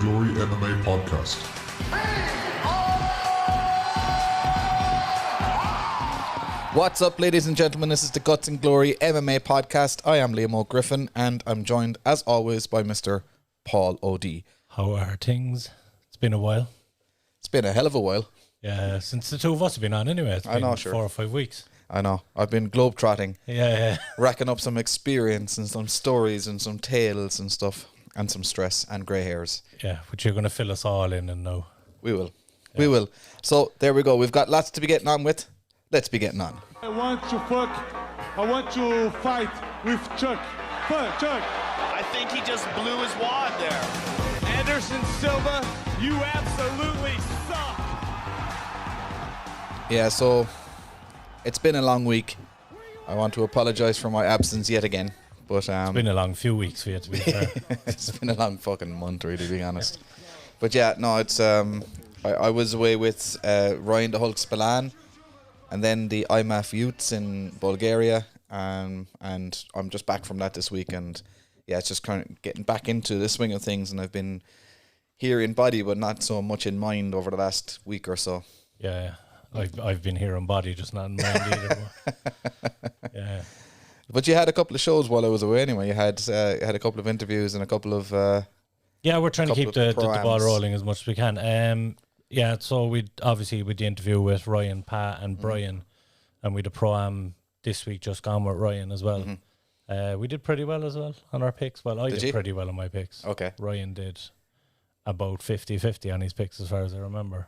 Glory MMA podcast. What's up, ladies and gentlemen? This is the Guts and Glory MMA podcast. I am Liam O'Griffin, and I'm joined, as always, by Mr. Paul O'D. How are things? It's been a while. It's been a hell of a while. Yeah, since the two of us have been on anyway. It's been 4 or 5 weeks. I know. I've been globetrotting. Yeah. Racking up some experience and some stories and some tales and stuff, and some stress and grey hairs. Yeah, but you're going to fill us all in and know. We will. Yeah. We will. So, there we go. We've got lots to be getting on with. Let's be getting on. I want to fight with Chuck. Chuck. I think he just blew his wad there. Anderson Silva, you absolutely suck. Yeah, so it's been a long week. I want to apologise for my absence yet again. But it's been a long few weeks for you, to be fair. It's been a long fucking month, really, to be honest. But yeah, no, it's I was away with Ryan the Hulk Spillane, and then the IMAF Youths in Bulgaria, and I'm just back from that this week, and yeah, it's just kind of getting back into the swing of things, and I've been here in body, but not so much in mind over the last week or so. Yeah. I've been here in body, just not in mind either. Yeah. But you had a couple of shows while I was away anyway. You had a couple of interviews and a couple of... yeah, we're trying to keep the ball rolling as much as we can. Yeah, so we obviously with the interview with Ryan, Pat and Brian, and we had a pro-am this week just gone with Ryan as well. We did pretty well as well on our picks. Well, I did pretty well on my picks. Okay. Ryan did about 50-50 on his picks as far as I remember.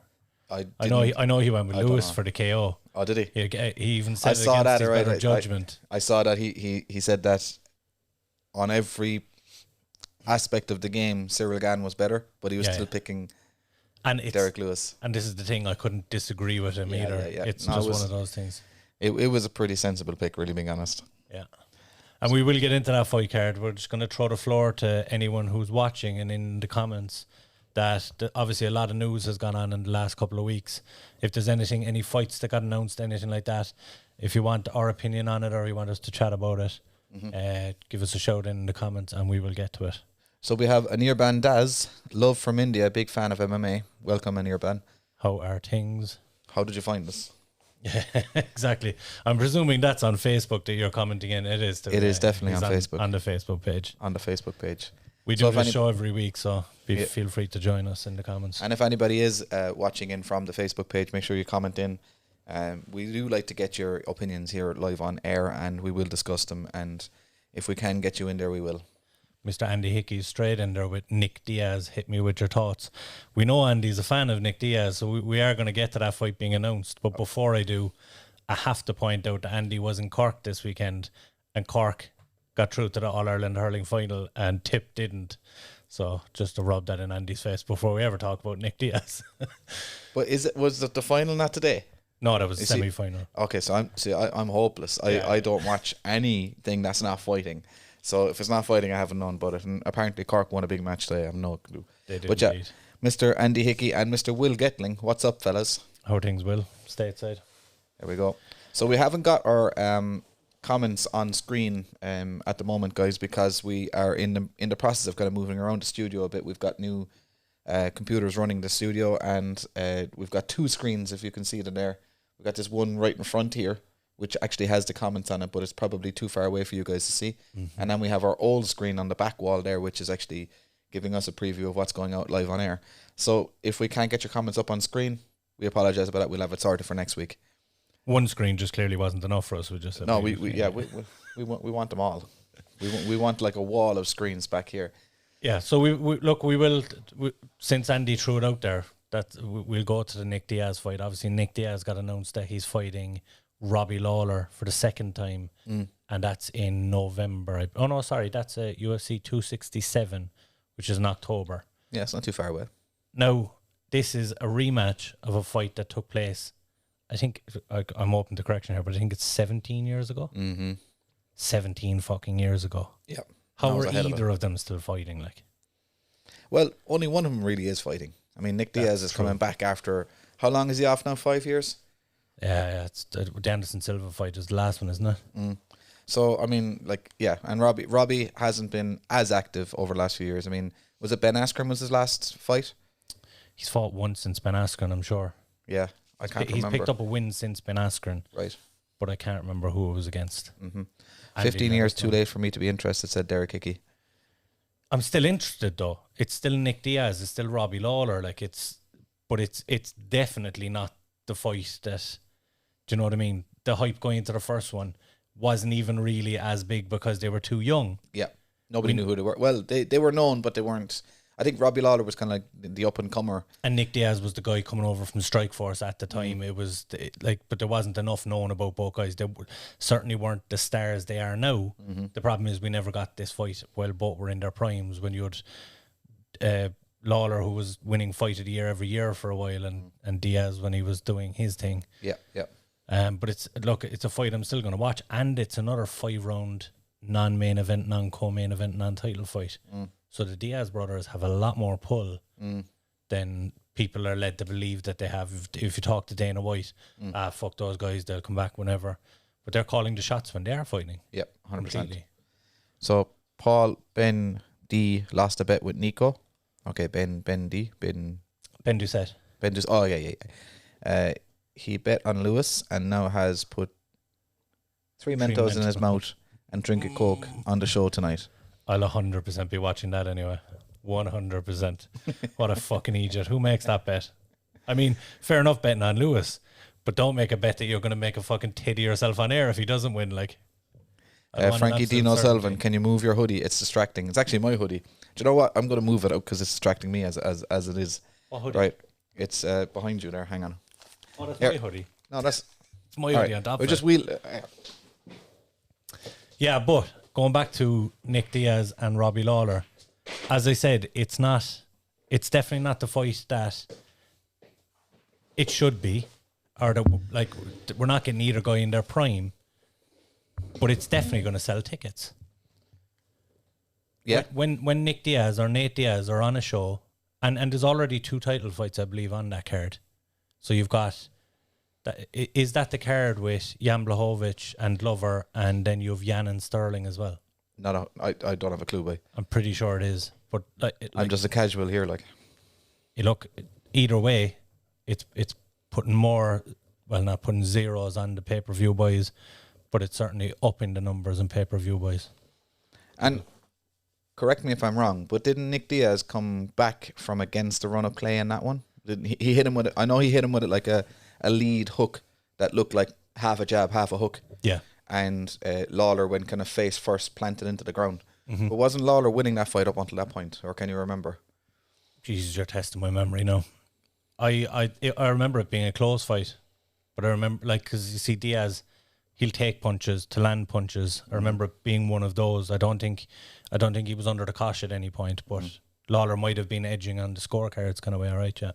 I know he went with Lewis for the KO. Oh, did he? He even said his better judgment. I saw that he said that on every aspect of the game, Cyril Gane was better, but he was still picking Derek Lewis. And this is the thing, I couldn't disagree with him either. Yeah. It's just one of those things. It was a pretty sensible pick, really, being honest. Yeah. And we will get into that fight card. We're just going to throw the floor to anyone who's watching and in the comments that obviously a lot of news has gone on in the last couple of weeks. If there's any fights that got announced, anything like that, if you want our opinion on it or you want us to chat about it, give us a shout in the comments and we will get to it. So we have Anirban Daz, love from India, big fan of MMA. Welcome, Anirban. How are things? How did you find us? Yeah, exactly. I'm presuming that's on Facebook that you're commenting in. It is. It is definitely on Facebook. On the Facebook page. On the Facebook page. We do this show every week, so feel free to join us in the comments. And if anybody is watching in from the Facebook page, make sure you comment in. We do like to get your opinions here live on air, and we will discuss them. And if we can get you in there, we will. Mr. Andy Hickey's straight in there with Nick Diaz. Hit me with your thoughts. We know Andy's a fan of Nick Diaz, so we are going to get to that fight being announced. But before I do, I have to point out that Andy was in Cork this weekend, and Cork got through to the All-Ireland hurling final and Tip didn't. So just to rub that in Andy's face before we ever talk about Nick Diaz. But was it the final not today? No, that was the semi-final. Okay, so I'm hopeless. I don't watch anything that's not fighting. So if it's not fighting, I haven't known about it. And apparently Cork won a big match today. I have no clue. They did. But yeah, Mr. Andy Hickey and Mr. Will Getling, what's up, fellas? How are things, Will? Stateside. There we go. So we haven't got our comments on screen at the moment, guys, because we are in the process of kind of moving around the studio a bit. We've got new computers running the studio, and we've got two screens, if you can see them there. We've got this one right in front here, which actually has the comments on it, but it's probably too far away for you guys to see. And then we have our old screen on the back wall there, which is actually giving us a preview of what's going out live on air. So if we can't get your comments up on screen, we apologise about that. We'll have it sorted for next week. One screen just clearly wasn't enough for us. We just no, we want them all. We want like a wall of screens back here. Yeah, so we will since Andy threw it out there that we'll go to the Nick Diaz fight. Obviously, Nick Diaz got announced that he's fighting Robbie Lawler for the second time, and that's in November. That's a UFC 267, which is in October. Yeah, it's not too far away. Now, this is a rematch of a fight that took place, I think, I'm open to correction here, but I think it's 17 years ago. 17 fucking years ago. Yeah. How are either of them still fighting, like? Well, only one of them really is fighting. I mean, Nick Diaz is coming back after, how long is he off now? 5 years? Yeah, it's the Anderson Silva fight is the last one, isn't it? So, I mean, like, yeah, and Robbie hasn't been as active over the last few years. I mean, Was it Ben Askren was his last fight? He's fought once since Ben Askren, I'm sure. Yeah, I can't remember. He's picked up a win since Ben Askren. Right. But I can't remember who it was against. 15 years too late for me to be interested, said Derek Hickey. I'm still interested though. It's still Nick Diaz. It's still Robbie Lawler. But it's definitely not the fight that. Do you know what I mean? The hype going into the first one wasn't even really as big because they were too young. Yeah, nobody knew who they were. Well, they were known, but they weren't. I think Robbie Lawler was kind of like the up and comer, and Nick Diaz was the guy coming over from Strikeforce at the time. It was but there wasn't enough known about both guys. They certainly weren't the stars they are now. The problem is we never got this fight while both were in their primes. When you had Lawler, who was winning fight of the year every year for a while, and Diaz when he was doing his thing. Yeah. But it's a fight I'm still going to watch, and it's another 5-round non-main event, non-co-main event, non-title fight. So the Diaz brothers have a lot more pull than people are led to believe that they have. If you talk to Dana White, fuck those guys, they'll come back whenever. But they're calling the shots when they are fighting. Yep, 100%. Completely. So Paul Ben D lost a bet with Nico. Okay, Ben Doucette. Oh yeah. He bet on Lewis and now has put three Mentos in his mouth and drink a Coke on the show tonight. I'll 100% be watching that anyway. 100%. What a fucking idiot. Who makes that bet? I mean, fair enough betting on Lewis, but don't make a bet that you're going to make a fucking titty yourself on air if he doesn't win. Like, Frankie Dino Sullivan, can you move your hoodie? It's distracting. It's actually my hoodie. Do you know what? I'm going to move it out because it's distracting me as it is. What hoodie? Right. It's behind you there. Hang on. Oh, that's my hoodie. No, that's... It's my hoodie on top. We just wheel... Yeah, but going back to Nick Diaz and Robbie Lawler, as I said, it's definitely not the fight that it should be, or we're not getting either guy in their prime, but it's definitely going to sell tickets. Yeah. When Nick Diaz or Nate Diaz are on a show, and there's already 2 title fights, I believe, on that card. So you've got... Is that the card with Jan Blachowicz and Glover, and then you have Jan and Sterling as well? I don't have a clue, boy. I'm pretty sure it is, but I'm just a casual here, like. You look, either way, it's putting more, well, not putting zeros on the pay-per-view buys, but it's certainly upping the numbers in pay-per-view buys. And correct me if I'm wrong, but didn't Nick Diaz come back from against the run-up Clay in that one? Didn't he hit him with it? I know he hit him with it like a lead hook that looked like half a jab, half a hook. Yeah. And Lawler went kind of face first, planted into the ground. But wasn't Lawler winning that fight up until that point? Or can you remember? Jesus, you're testing my memory now. I remember it being a close fight, but I remember, because you see Diaz, he'll take punches to land punches. I remember it being one of those. I don't think he was under the cosh at any point, but Lawler might have been edging on the scorecards kind of way. All right, yeah.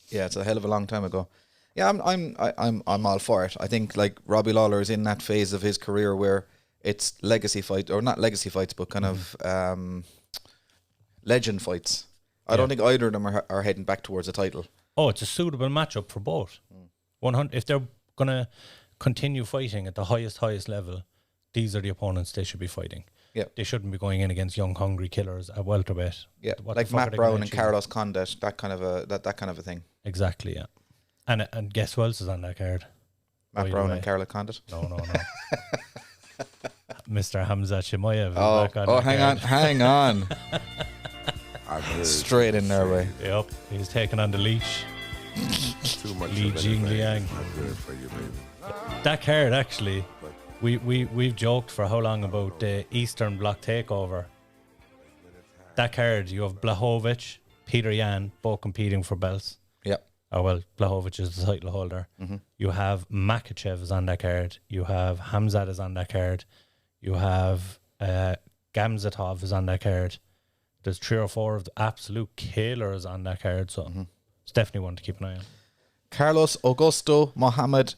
Yeah, it's a hell of a long time ago. Yeah, I'm all for it. I think like Robbie Lawler is in that phase of his career where it's legacy fight, or not legacy fights, but kind of legend fights. I don't think either of them are heading back towards a title. Oh, it's a suitable matchup for both. 100. If they're gonna continue fighting at the highest level, these are the opponents they should be fighting. Yeah, they shouldn't be going in against young, hungry killers at welterweight. Yeah, like Matt Brown and Carlos Condit, that kind of a thing. Exactly, yeah. And guess who else is on that card? Matt Brown and Carlos Condit. No. Mr. Hamza Chimaev. Hang on. Straight in their way. Yep, he's taking on the leash. Too much Li Jingliang. Good for you, baby. That card, actually, we've joked for how long about the Eastern Bloc takeover. That card, you have Blachowicz, Peter Yan, both competing for belts. Yep. Oh, well, Blachowicz is the title holder. You have Makachev is on that card. You have Hamzat is on that card. You have Gamzatov is on that card. There's 3 or 4 of the absolute killers on that card, so it's definitely one to keep an eye on. Carlos Augusto Mohamed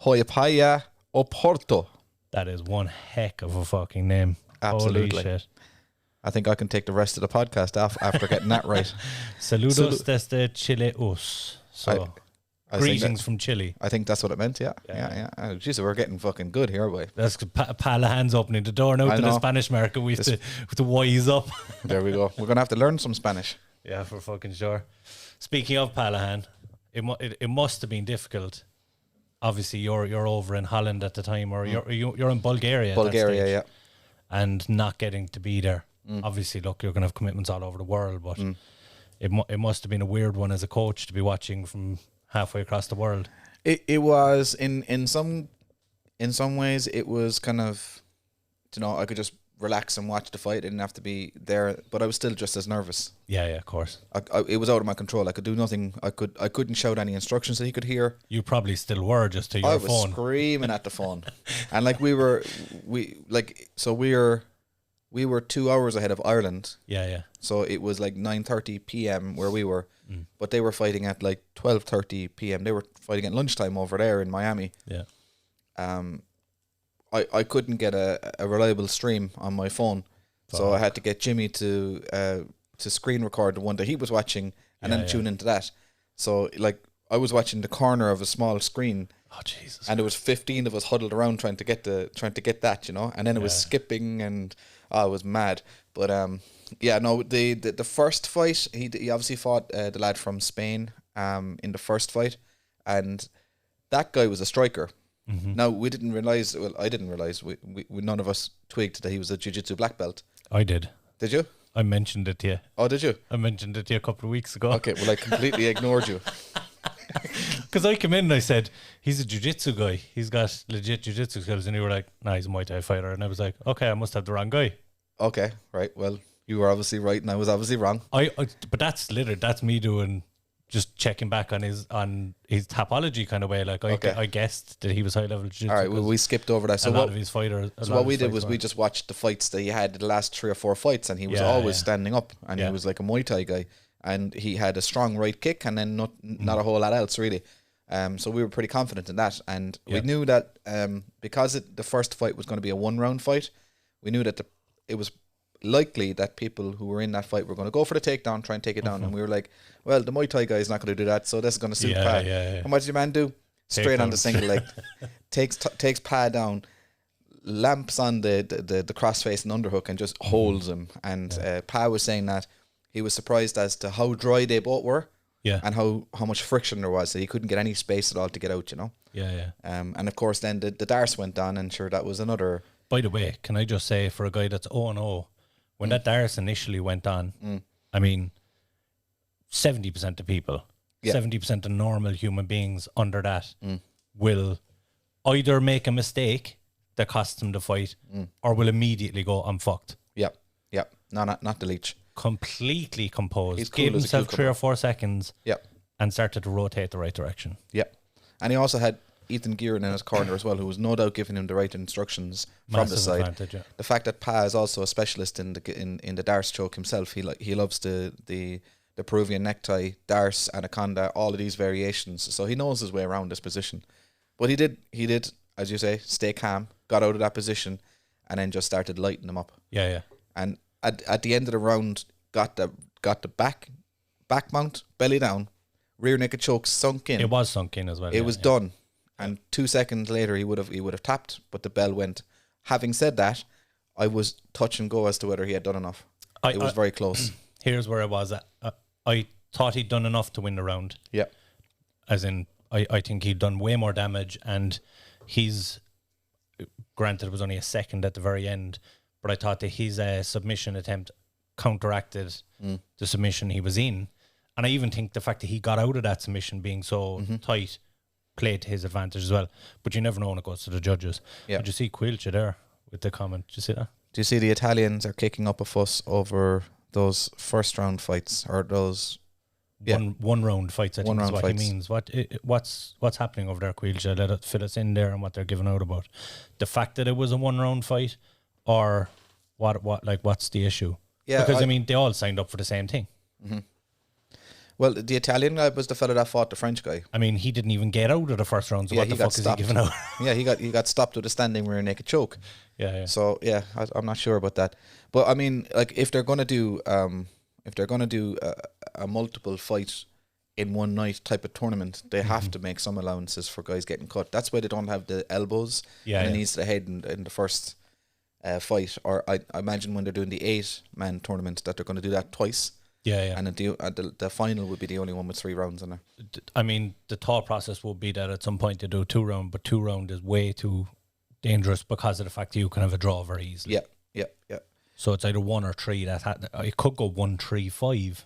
Hoyapaya Oporto. That is one heck of a fucking name. Absolutely. Holy shit. I think I can take the rest of the podcast off after getting that right. Saludos desde Chile us. So Greetings from Chile. I think that's what it meant. Yeah. Oh, geez, we're getting fucking good here, boy. That's Palahan's opening the door now to the Spanish market. We have to wise up. There we go. We're gonna have to learn some Spanish. Yeah, for fucking sure. Speaking of Palahan, it must have been difficult. Obviously, you're over in Holland at the time, or you're in Bulgaria. Bulgaria, yeah. And not getting to be there. Obviously, look, you're gonna have commitments all over the world, but it must have been a weird one as a coach to be watching from halfway across the world. It was in some ways it was kind of, I could just relax and watch the fight. I didn't have to be there, but I was still just as nervous. Yeah, of course. It was out of my control. I could do nothing. I couldn't shout any instructions that he could hear. You probably still were just to your phone. I was screaming at the phone, and like we were 2 hours ahead of Ireland. Yeah. So it was like 9:30 p.m. where we were, but they were fighting at like 12:30 p.m. They were fighting at lunchtime over there in Miami. Yeah. I couldn't get a reliable stream on my phone, so I had to get Jimmy to screen record the one that he was watching and then tune into that. So like I was watching the corner of a small screen. Oh Jesus! And there was 15 of us huddled around trying to get that, and then it was skipping and it was mad. But the first fight he obviously fought the lad from Spain in the first fight, and that guy was a striker. Now we didn't realize. Well, I didn't realize. We none of us twigged that he was a jiu-jitsu black belt. I did. Did you? I mentioned it to you. Oh, did you? I mentioned it to you a couple of weeks ago. Okay, well I completely ignored you. Because I came in and I said, he's a jiu-jitsu guy. He's got legit jiu-jitsu skills. And you were like, nah, he's a Muay Thai fighter. And I was like, okay, I must have the wrong guy. Okay, right. Well, you were obviously right and I was obviously wrong. But that's me doing, just checking back on his topology kind of way. Like I guessed that he was high level jiu-jitsu. All right, well, we skipped over that. So a lot of his fighters. So what we did was we just watched the fights that he had the last 3 or 4 fights, and he was always standing up, and he was like a Muay Thai guy, and he had a strong right kick, and then not a whole lot else really. So we were pretty confident in that, and we knew that because the first fight was going to be a 1-round fight, we knew that it was likely that people who were in that fight were going to go for the takedown, try and take it down, and we were like, well, the Muay Thai guy is not going to do that, so this is going to suit Pa. And what did your man do? Straight on the single leg, takes Pa down, lamps on the cross-face and underhook, and just holds him. And Pa was saying that he was surprised as to how dry they both were. Yeah. And how much friction there was, that he couldn't get any space at all to get out, And of course then the darce went on, and sure, that was another. By the way, can I just say, for a guy that's 0-0, when that darce initially went on, I mean, 70% of people, 70% of normal human beings under that will either make a mistake that costs them the fight, or will immediately go, I'm fucked. Yep. No, not the leech. Completely composed. He's cool gave as a himself cucumber. 3 or 4 seconds. Yep. And started to rotate the right direction. Yep. And he also had Ethan Gearin in his corner as well, who was no doubt giving him the right instructions from the side. Advantage, yeah. The fact that Pa is also a specialist in the darce choke himself. He loves the Peruvian necktie, darce, anaconda, all of these variations. So he knows his way around this position. But he did, as you say, stay calm, got out of that position, and then just started lighting him up. Yeah. And at the end of the round, got the back mount, belly down, rear naked choke sunk in. It was sunk in as well. It was done. And 2 seconds later, he would have tapped, but the bell went. Having said that, I was touch and go as to whether he had done enough. It was very close. Here's where I was at. I thought he'd done enough to win the round. Yeah. As in, I think he'd done way more damage, and he's, granted, it was only a second at the very end, but I thought that his submission attempt counteracted the submission he was in. And I even think the fact that he got out of that submission being so tight played to his advantage as well. But you never know when it goes to the judges. Yeah. Did you see Quilcha there with the comment? Did you see that? Do you see the Italians are kicking up a fuss over those first round fights, or those one round fights? I think is what fights. he means. What's happening over there, Quilcha? Let it fill us in there and what they're giving out about the fact that it was a 1 round fight, or what's the issue? Yeah, because I mean they all signed up for the same thing. Well, the Italian guy was the fella that fought the French guy. I mean, he didn't even get out of the first round. So what the fuck is he giving out? Yeah, he got stopped with a standing rear naked choke. Yeah. So yeah, I'm not sure about that. But I mean, like if they're gonna do a multiple fight in one night type of tournament, they have to make some allowances for guys getting cut. That's why they don't have the elbows and the knees to the head in the first fight. Or I imagine when they're doing the 8-man tournament that they're going to do that twice. Yeah. And the final would be the only one with 3 rounds in it. I mean, the thought process would be that at some point they do a 2-round, but 2-round is way too dangerous because of the fact that you can have a draw very easily. Yeah. So it's either 1 or 3. It could go 1-3-5.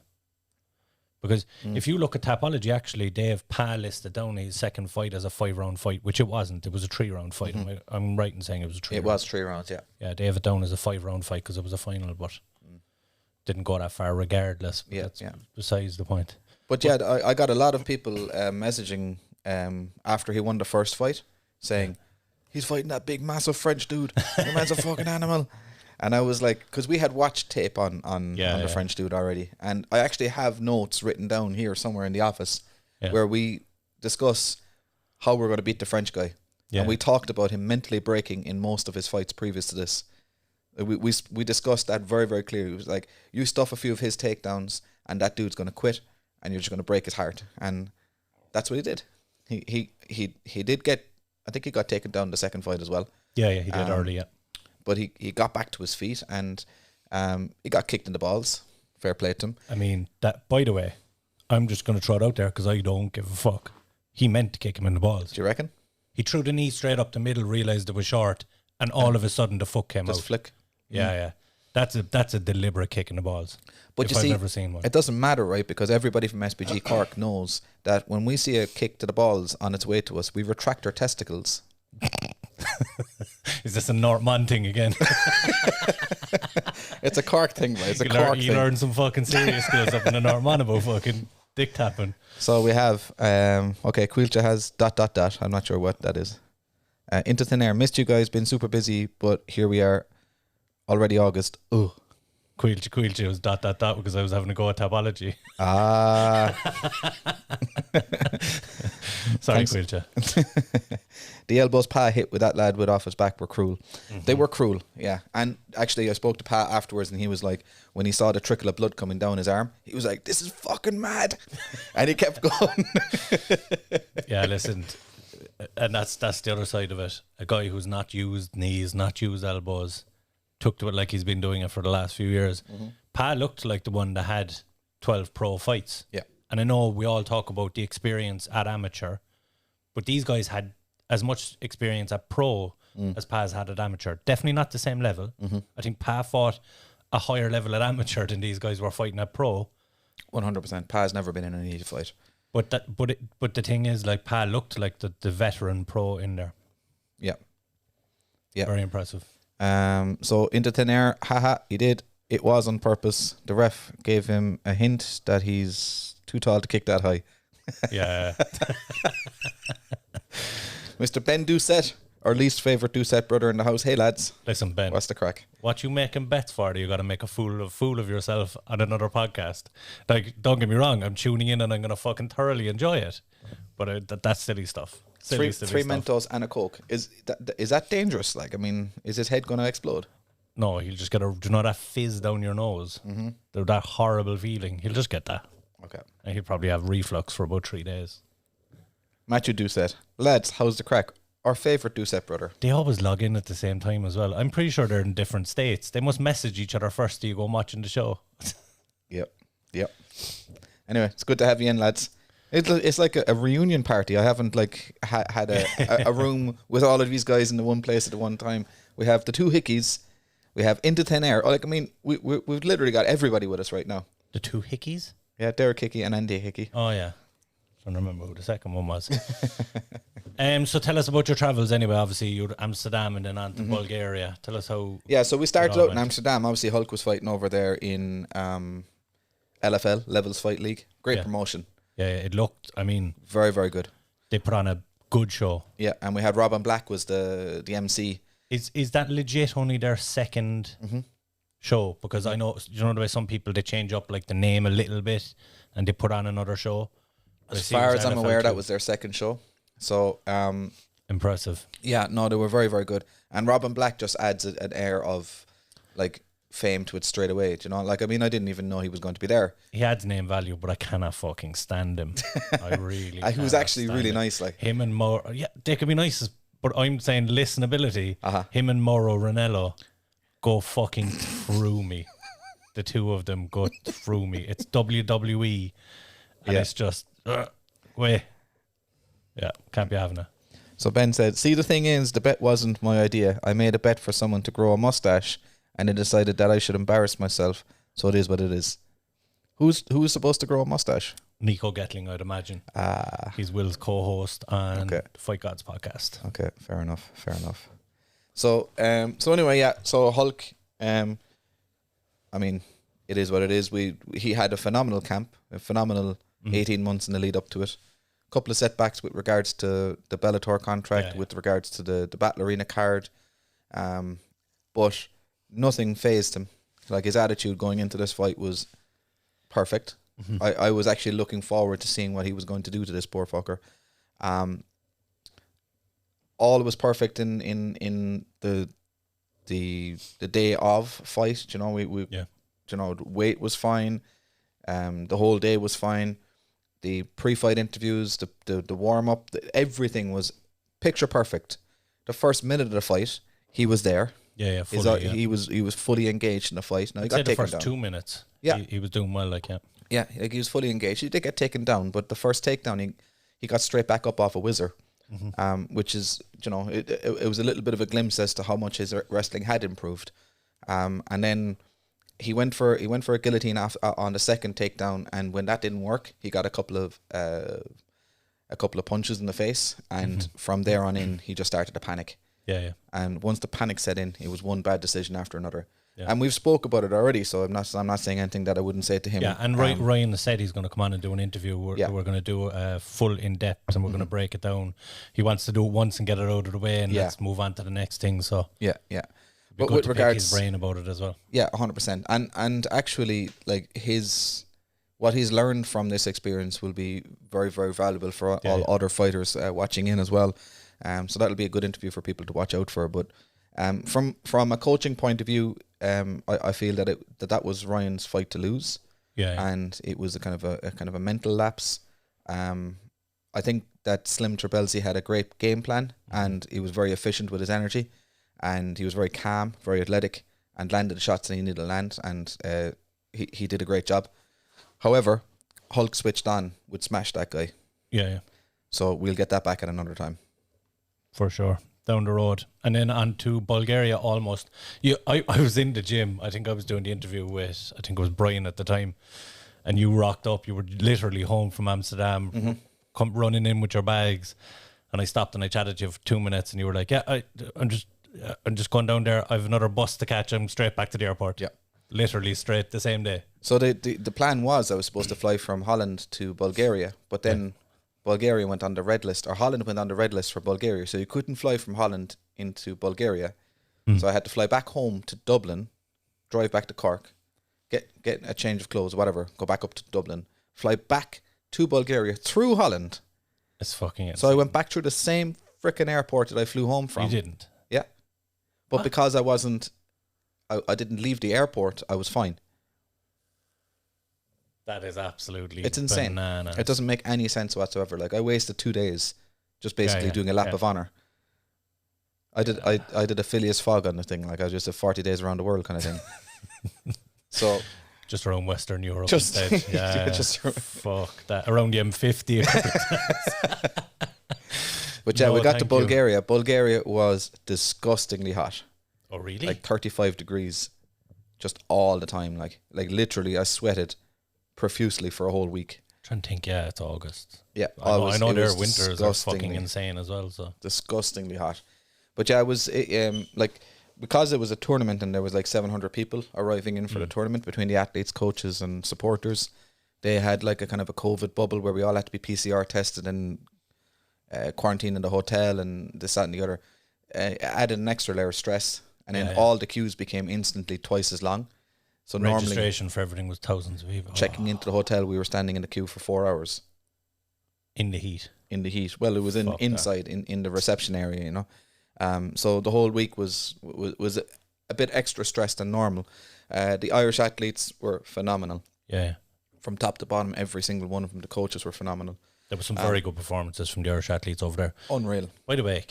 Because if you look at Tapology, actually, they have Pa listed down his second fight as a 5-round fight, which it wasn't. It was a 3-round fight. I'm right in saying it was a 3-round. It was 3 rounds, yeah. Yeah, they have it down as a 5-round fight because it was a final, but didn't go that far regardless. But that's besides the point. But yeah, I got a lot of people messaging after he won the first fight saying, he's fighting that big, massive French dude. The man's a fucking animal. And I was like, because we had watched tape on the French dude already. And I actually have notes written down here somewhere in the office where we discuss how we're going to beat the French guy. Yeah. And we talked about him mentally breaking in most of his fights previous to this. We discussed that very, very clearly. It was like, you stuff a few of his takedowns and that dude's going to quit and you're just going to break his heart. And that's what he did. He did get, I think he got taken down the second fight as well. Yeah, he did early, But he got back to his feet and he got kicked in the balls. Fair play to him. I mean, that. By the way, I'm just going to throw it out there because I don't give a fuck. He meant to kick him in the balls. Do you reckon? He threw the knee straight up the middle, realised it was short, and all of a sudden the foot came out. Just flick. Yeah. That's a deliberate kick in the balls. But if I've ever seen one. It doesn't matter, right? Because everybody from SBG Cork knows that when we see a kick to the balls on its way to us, we retract our testicles. Is this a Northman thing again? It's a Cork thing, right? It's a Cork thing. You learn some fucking serious skills up in the Northman about fucking dick tapping. So we have, Quilcha has ... I'm not sure what that is. Into Thin Air. Missed you guys, been super busy, but here we are. Already August. Ugh. Quilcha was ... because I was having a go at Tapology. Sorry, Quilcha. The elbows Pa hit with that lad with off his back were cruel. They were cruel, yeah. And actually I spoke to Pa afterwards and he was like, when he saw the trickle of blood coming down his arm, he was like, this is fucking mad. And he kept going. Yeah, listen, and that's the other side of it. A guy who's not used knees, not used elbows, took to it like he's been doing it for the last few years. Pa looked like the one that had 12 pro fights. Yeah. And I know we all talk about the experience at amateur, but these guys had as much experience at pro as Pa's had at amateur. Definitely not the same level. I think Pa fought a higher level at amateur than these guys were fighting at pro. 100%. Pa's never been in a heated fight. But the thing is, like, Pa looked like the veteran pro in there. Yeah. Very impressive. So Into Thin Air, haha, he did. It was on purpose. The ref gave him a hint that he's too tall to kick that high. Yeah. Mr. Ben Doucette, our least favourite Doucette brother in the house. Hey lads. Listen, Ben. What's the crack? What you making bets for? You got to make a fool of yourself on another podcast. Like, don't get me wrong, I'm tuning in and I'm going to fucking thoroughly enjoy it. But that's silly stuff. Silly Three stuff. Mentos and a Coke. Is that dangerous? Like, I mean, is his head going to explode? No, he'll just get that fizz down your nose. That horrible feeling. He'll just get that. Okay. And he'll probably have reflux for about 3 days. Matthew Doucette. Lads, how's the crack? Our favourite Doucette brother. They always log in at the same time as well. I'm pretty sure they're in different states. They must message each other first to you go watching the show. Yep. Anyway, it's good to have you in, lads. It's like a reunion party. I haven't had a room with all of these guys in the one place at the one time. We have the two Hickeys. We have Into Thin Air. We've literally got everybody with us right now. The two Hickeys? Yeah, Derek Hickey and Andy Hickey. Oh, yeah. I don't remember who the second one was. So tell us about your travels anyway. Obviously, you're Amsterdam and then on to Bulgaria. Tell us how... Yeah, so we started out in Amsterdam. Obviously, Hulk was fighting over there in LFL, Levels Fight League. Great promotion. Yeah, it looked, very, very good. They put on a good show. Yeah, and we had Robin Black was the MC. Is that legit only their second show? Because I know, the way some people, they change up like the name a little bit and they put on another show. As far as I'm aware, that was their second show. So impressive. Yeah, no, they were very, very good. And Robin Black just adds an air of like fame to it straight away. Do you know, like, I mean, I didn't even know he was going to be there. He adds name value, but I cannot fucking stand him. I really. He was actually really nice. Like him and Mauro. Yeah, they could be nice, but I'm saying listenability. Him and Mauro Ranello go fucking through me. The two of them go through me. It's WWE, and it's just wait. Yeah, can't be having it. So Ben said, "See, the thing is, the bet wasn't my idea. I made a bet for someone to grow a mustache, and I decided that I should embarrass myself. So it is what it is." Who's supposed to grow a mustache? Nico Getling, I'd imagine. He's Will's co-host on the Fight Gods podcast. Okay, fair enough. So anyway, yeah. So Hulk, I mean, it is what it is. He had a phenomenal camp, a phenomenal 18 months in the lead up to it. A couple of setbacks with regards to the Bellator contract, with regards to the Battle Arena card, but nothing fazed him. Like, his attitude going into this fight was perfect. I was actually looking forward to seeing what he was going to do to this poor fucker. All was perfect in the day of fight. You know, we you know, the weight was fine. The whole day was fine. The pre-fight interviews, the warm up, everything was picture perfect. The first minute of the fight, he was there. Yeah, fully, He was fully engaged in the fight. Now, he got the taken first down. 2 minutes. Yeah, he was doing well. Like like he was fully engaged. He did get taken down, but the first takedown, he got straight back up off a whizzer, which is, you know, it was a little bit of a glimpse as to how much his wrestling had improved. And then he went for a guillotine on the second takedown, and when that didn't work, he got a couple of punches in the face, and from there on in, he just started to panic. Yeah. And once the panic set in, it was one bad decision after another. Yeah. And we've spoke about it already, so I'm not saying anything that I wouldn't say to him. Yeah, and Ryan has said he's going to come on and do an interview. We're going to do a full in depth, and we're going to break it down. He wants to do it once and get it out of the way, and let's move on to the next thing. So yeah. But with regards, his brain about it as well. Yeah, 100%. And actually, like, what he's learned from this experience will be very, very valuable for all other fighters watching in as well. So that'll be a good interview for people to watch out for. But from a coaching point of view, I feel that was Ryan's fight to lose. Yeah. And it was a kind of a mental lapse. I think that Slim Trabelsi had a great game plan, and he was very efficient with his energy, and he was very calm, very athletic, and landed the shots that he needed to land, and he did a great job. However, Hulk switched on, would smash that guy. Yeah. So we'll get that back at another time. For sure. Down the road. And then on to Bulgaria almost. I was in the gym. I think I was doing the interview with, I think it was Brian at the time. And you rocked up. You were literally home from Amsterdam, come running in with your bags. And I stopped and I chatted to you for 2 minutes, and you were like, I'm just going down there. I have another bus to catch. I'm straight back to the airport. Yeah. Literally straight the same day. So the plan was I was supposed to fly from Holland to Bulgaria, but then Bulgaria went on the red list, or Holland went on the red list for Bulgaria, so you couldn't fly from Holland into Bulgaria. So I had to fly back home to Dublin, drive back to Cork, get a change of clothes, whatever, go back up to Dublin, fly back to Bulgaria through Holland. It's fucking insane. So I went back through the same frickin' airport that I flew home from. You didn't? Yeah. But because I didn't leave the airport, I was fine. That is absolutely it's insane. Bananas. It doesn't make any sense whatsoever. Like, I wasted 2 days just basically doing a lap of honor. I did a Phileas Fogg on the thing. Like, I just did 40 days around the world kind of thing. So just around Western Europe instead. Yeah, fuck that. Around the M50 a couple of times. But yeah, we got to Bulgaria. Bulgaria was disgustingly hot. Oh, really? Like 35 degrees just all the time. Like literally I sweated profusely for a whole week. Trying to think, it's August. Yeah, I know their winters are fucking insane as well. So disgustingly hot. But yeah, it was like, because it was a tournament and there was like 700 people arriving in for the tournament between the athletes, coaches, and supporters. They had like a kind of a COVID bubble where we all had to be PCR tested and quarantined in the hotel and this, that, and the other. Added an extra layer of stress, and then all the queues became instantly twice as long. So registration for everything was thousands of people. Checking into the hotel, we were standing in the queue for 4 hours. In the heat. Well, it was inside in the reception area, you know. So the whole week was a bit extra stress than normal. The Irish athletes were phenomenal. Yeah. From top to bottom, every single one of them. The coaches were phenomenal. There were some very good performances from the Irish athletes over there. Unreal. By the way,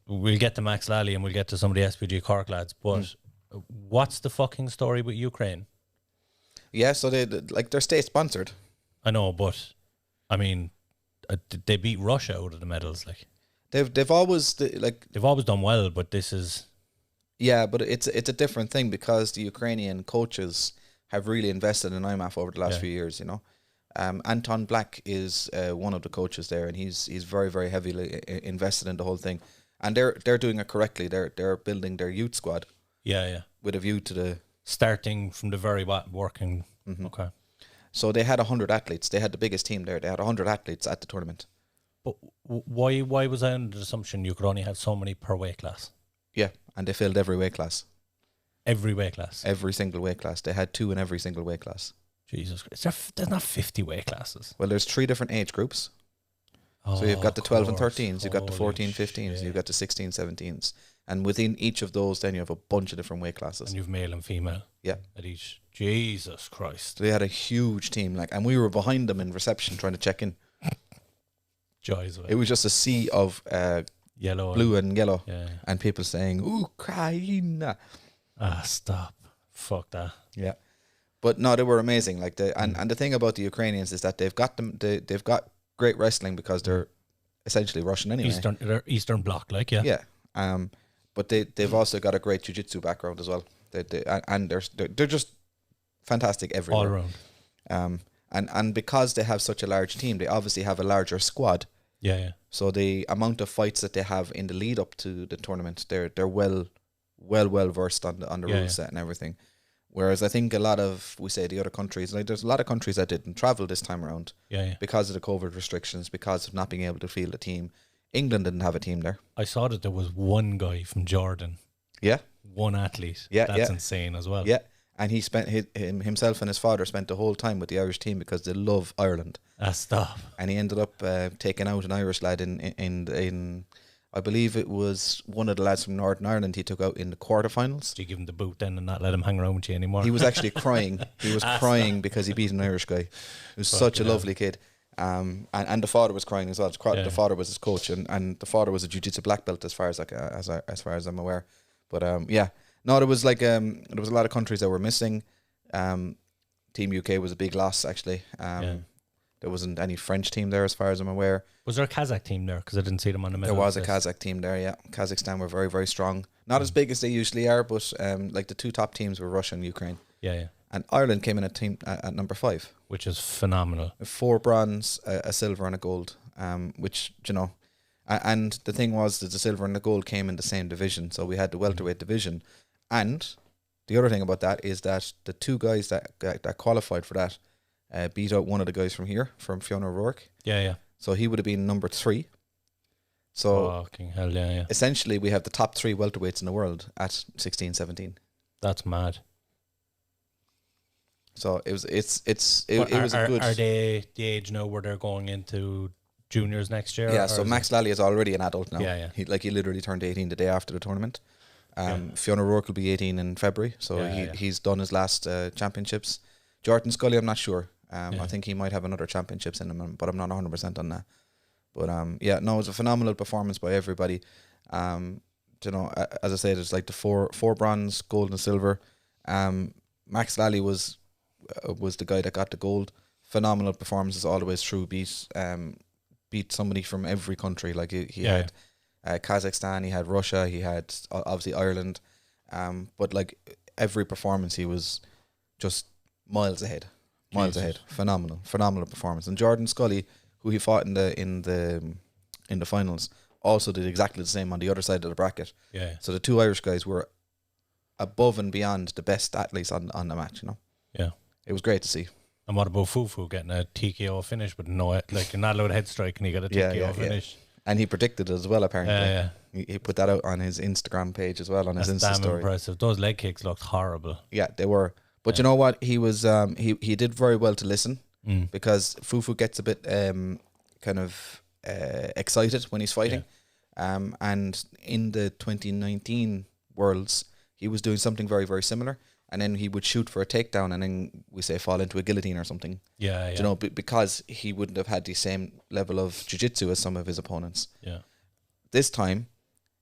we'll get to Max Lally and we'll get to some of the SPG Cork lads, but what's the fucking story with Ukraine? Yeah, so they're state sponsored. I know, but I mean, they beat Russia out of the medals. Like They've always they've always done well, but this is but it's a different thing because the Ukrainian coaches have really invested in IMAF over the last few years. You know, Anton Black is one of the coaches there, and he's very, very heavily invested in the whole thing, and they're doing it correctly. They're building their youth squad. Yeah. With a view to the starting from the very working. Okay. So they had 100 athletes. They had the biggest team there. They had 100 athletes at the tournament. But why was I under the assumption you could only have so many per weight class? Yeah, and they filled every weight class. Every weight class? Every single weight class. They had 2 in every single weight class. Jesus Christ. There's not 50 weight classes. Well, there's 3 different age groups. So you've got the 12 and 13s, you've got the 14, 15s, you've got the 16, 17s. And within each of those, then you have a bunch of different weight classes. And you've male and female. Yeah. At each. Jesus Christ. They had a huge team, and we were behind them in reception trying to check in. Joys of it. It was just a sea of yellow, blue and yellow, yeah. and people saying Ukraine. Stop. Fuck that. Yeah. But no, they were amazing. And the thing about the Ukrainians is that they've got great wrestling because they're essentially Russian anyway. They're Eastern Bloc, Yeah. But they've also got a great jiu-jitsu background as well. They're just fantastic everywhere. All around. And because they have such a large team, they obviously have a larger squad. Yeah. So the amount of fights that they have in the lead up to the tournament, they're well versed on the rule set and everything. Whereas I think a lot of, we say the other countries, there's a lot of countries that didn't travel this time around. Yeah. Because of the COVID restrictions, because of not being able to field a team. England didn't have a team there. I saw that there was one guy from Jordan. Yeah. One athlete. Yeah. That's insane as well. Yeah. And he spent himself and his father spent the whole time with the Irish team because they love Ireland. Stop. And he ended up taking out an Irish lad in I believe it was one of the lads from Northern Ireland he took out in the quarterfinals. Did you give him the boot then and not let him hang around with you anymore? He was actually crying. He was crying because he beat an Irish guy. He was such a lovely kid. And the father was crying as well. The father was his coach, and the father was a jiu-jitsu black belt as far as I'm aware. But there was there was a lot of countries that were missing. Team UK was a big loss actually. There wasn't any French team there as far as I'm aware. Was there a Kazakh team there? Because I didn't see them on the medal There was a list. Kazakh team there, yeah. Kazakhstan were very, very strong. Not as big as they usually are, but the 2 top teams were Russia and Ukraine. Yeah. And Ireland came in at number 5. Which is phenomenal. 4 bronze, a silver and a gold, which, and the thing was that the silver and the gold came in the same division. So we had the welterweight division. And the other thing about that is that the 2 guys that qualified for that beat out one of the guys from here, from Fiona O'Rourke. Yeah. So he would have been number 3. So fucking hell, yeah. essentially we have the top 3 welterweights in the world at 16, 17. That's mad. So it was a good. Are they the age now where they're going into juniors next year? Yeah, so Max Lally is already an adult now. Yeah. He literally turned 18 the day after the tournament. Fiona O'Rourke will be 18 in February, so he's done his last championships. Jordan Scully, I'm not sure. I think he might have another championships in him, but I'm not 100% on that. But it was a phenomenal performance by everybody. As I said, it's like the four bronze, gold, and silver. Max Lally was the guy that got the gold. Phenomenal performances all the way through. Beat somebody from every country. Like he had Kazakhstan, he had Russia, he had obviously Ireland. But like every performance, he was just miles ahead. Phenomenal performance. And Jordan Scully, who he fought in the finals, also did exactly the same on the other side of the bracket. Yeah. So the 2 Irish guys were above and beyond the best athletes on the match. Yeah. It was great to see. And what about Fufu getting a TKO finish, but no, you're not allowed a head strike, and he got a TKO finish. And he predicted it as well. Apparently, Yeah. He put that out on his Instagram page as well, on his Insta That's damn story. impressive. Those leg kicks looked horrible. Yeah, they were. But you know what? He was he did very well to listen because Fufu gets a bit kind of excited when he's fighting. And in the 2019 Worlds, he was doing something very, very similar, and then he would shoot for a takedown, and then we say fall into a guillotine or something. Yeah, yeah. You know, because he wouldn't have had the same level of jiu-jitsu as some of his opponents. Yeah. This time,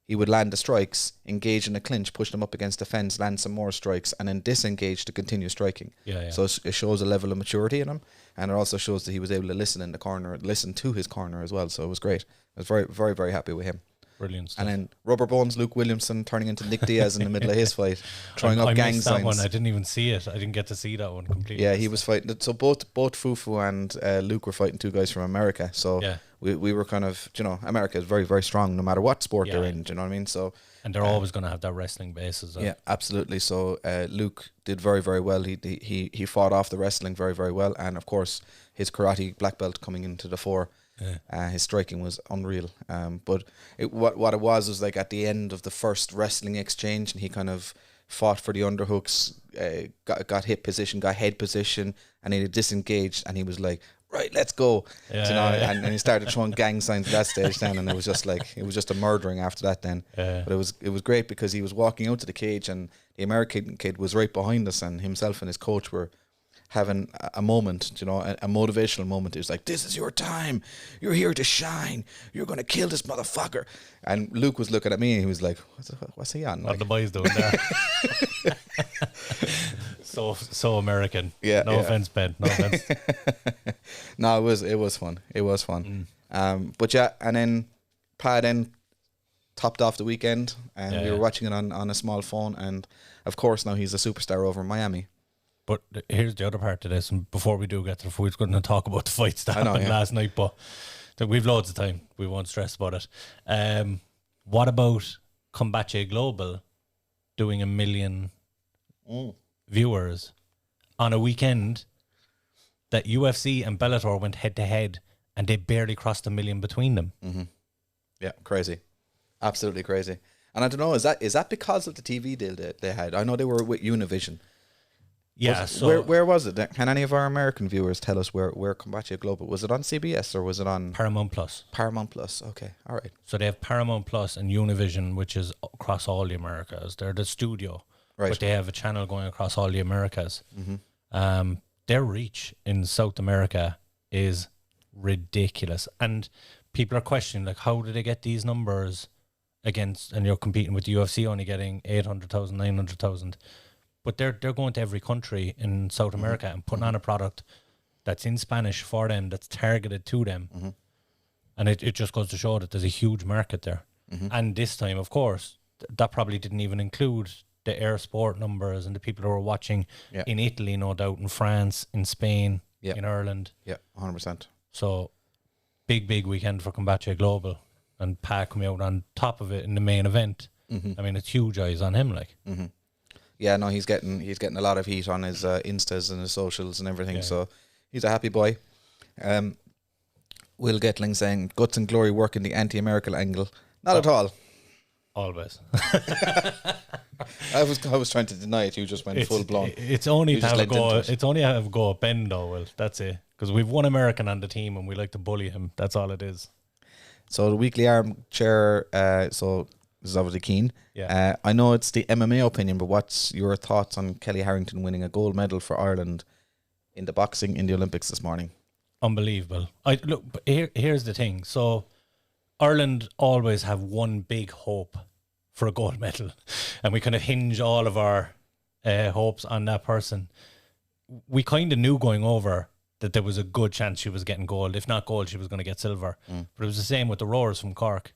he would land the strikes, engage in a clinch, push them up against the fence, land some more strikes, and then disengage to continue striking. Yeah, yeah. So it shows a level of maturity in him, and it also shows that he was able to listen in the corner, listen to his corner as well. So it was great. I was very, very, very happy with him. Brilliant stuff. And then Rubber Bones Luke Williamson turning into Nick Diaz in the middle of his fight, throwing I up gang missed that signs. one. I didn't even see it. I didn't get to see that one completely. Yeah, he was fighting. So both Fufu and Luke were fighting two guys from America. So Yeah. we were kind of, America is very, very strong no matter what sport they're in. Do you know what I mean? So And they're always going to have that wrestling base as well. yeah, absolutely. So Luke did very, very well. He fought off the wrestling very, very well, and of course his karate black belt coming into the fore. His striking was unreal. But what it was like at the end of the first wrestling exchange, and he kind of fought for the underhooks, got hip position, got head position, and he disengaged, and he was like, right, let's go. And he started throwing gang signs at that stage then, and it was just a murdering after that then. But it was great because he was walking out to the cage, and the American kid was right behind us, and himself and his coach were having a moment, a motivational moment. It was like, this is your time. You're here to shine. You're going to kill this motherfucker. And Luke was looking at me, and he was like, what's he on? What the boys doing there? so American. Yeah. No offense, Ben. No offense. No, it was fun. It was fun. But yeah, and then Pa then topped off the weekend, and we were watching it on a small phone, and of course now he's a superstar over in Miami. But here's the other part to this, and before we do get to the fights, we're going to talk about the fights that happened last night, but we've loads of time. We won't stress about it. What about Combache Global doing 1 million viewers on a weekend that UFC and Bellator went head to head, and they barely crossed 1 million between them? Mm-hmm. Yeah, crazy. Absolutely crazy. And I don't know, is that because of the TV deal they had? I know they were with Univision. Yeah, so where was it? Can any of our American viewers tell us where Combache Global was? It on CBS or was it on Paramount Plus? Paramount Plus. Okay, all right. So they have Paramount Plus and Univision, which is across all the Americas. They're the studio, right? But they have a channel going across all the Americas. Mm-hmm. Their reach in South America is ridiculous, and people are questioning like, how do they get these numbers against? And you're competing with the UFC only getting 800,000, 900,000. But they're going to every country in South America and putting on a product that's in Spanish for them, that's targeted to them. And it just goes to show that there's a huge market there. And this time, of course, that probably didn't even include the air sport numbers and the people who were watching in Italy, no doubt, in France, in Spain, in Ireland. Yeah, 100%. So, big weekend for Combache Global. And Pa coming out on top of it in the main event. I mean, it's huge eyes on him, like. Yeah, no, he's getting a lot of heat on his Instas and his socials and everything. So he's a happy boy. Will Getling saying guts and glory work in the anti-American angle. Not at all. Always. I was trying to deny it. You just went full blown. It's only to have a go. It's only to have a go at Ben though. Well, that's it. Because we've one American on the team and we like to bully him. That's all it is. So the weekly armchair. So this is obviously keen. Yeah. I know it's the MMA opinion, but what's your thoughts on Kelly Harrington winning a gold medal for Ireland in the boxing in the Olympics this morning? Unbelievable. But here's the thing. So Ireland always have one big hope for a gold medal, and we kind of hinge all of our hopes on that person. We kind of knew going over that there was a good chance she was getting gold. If not gold, she was going to get silver. But it was the same with the Roars from Cork.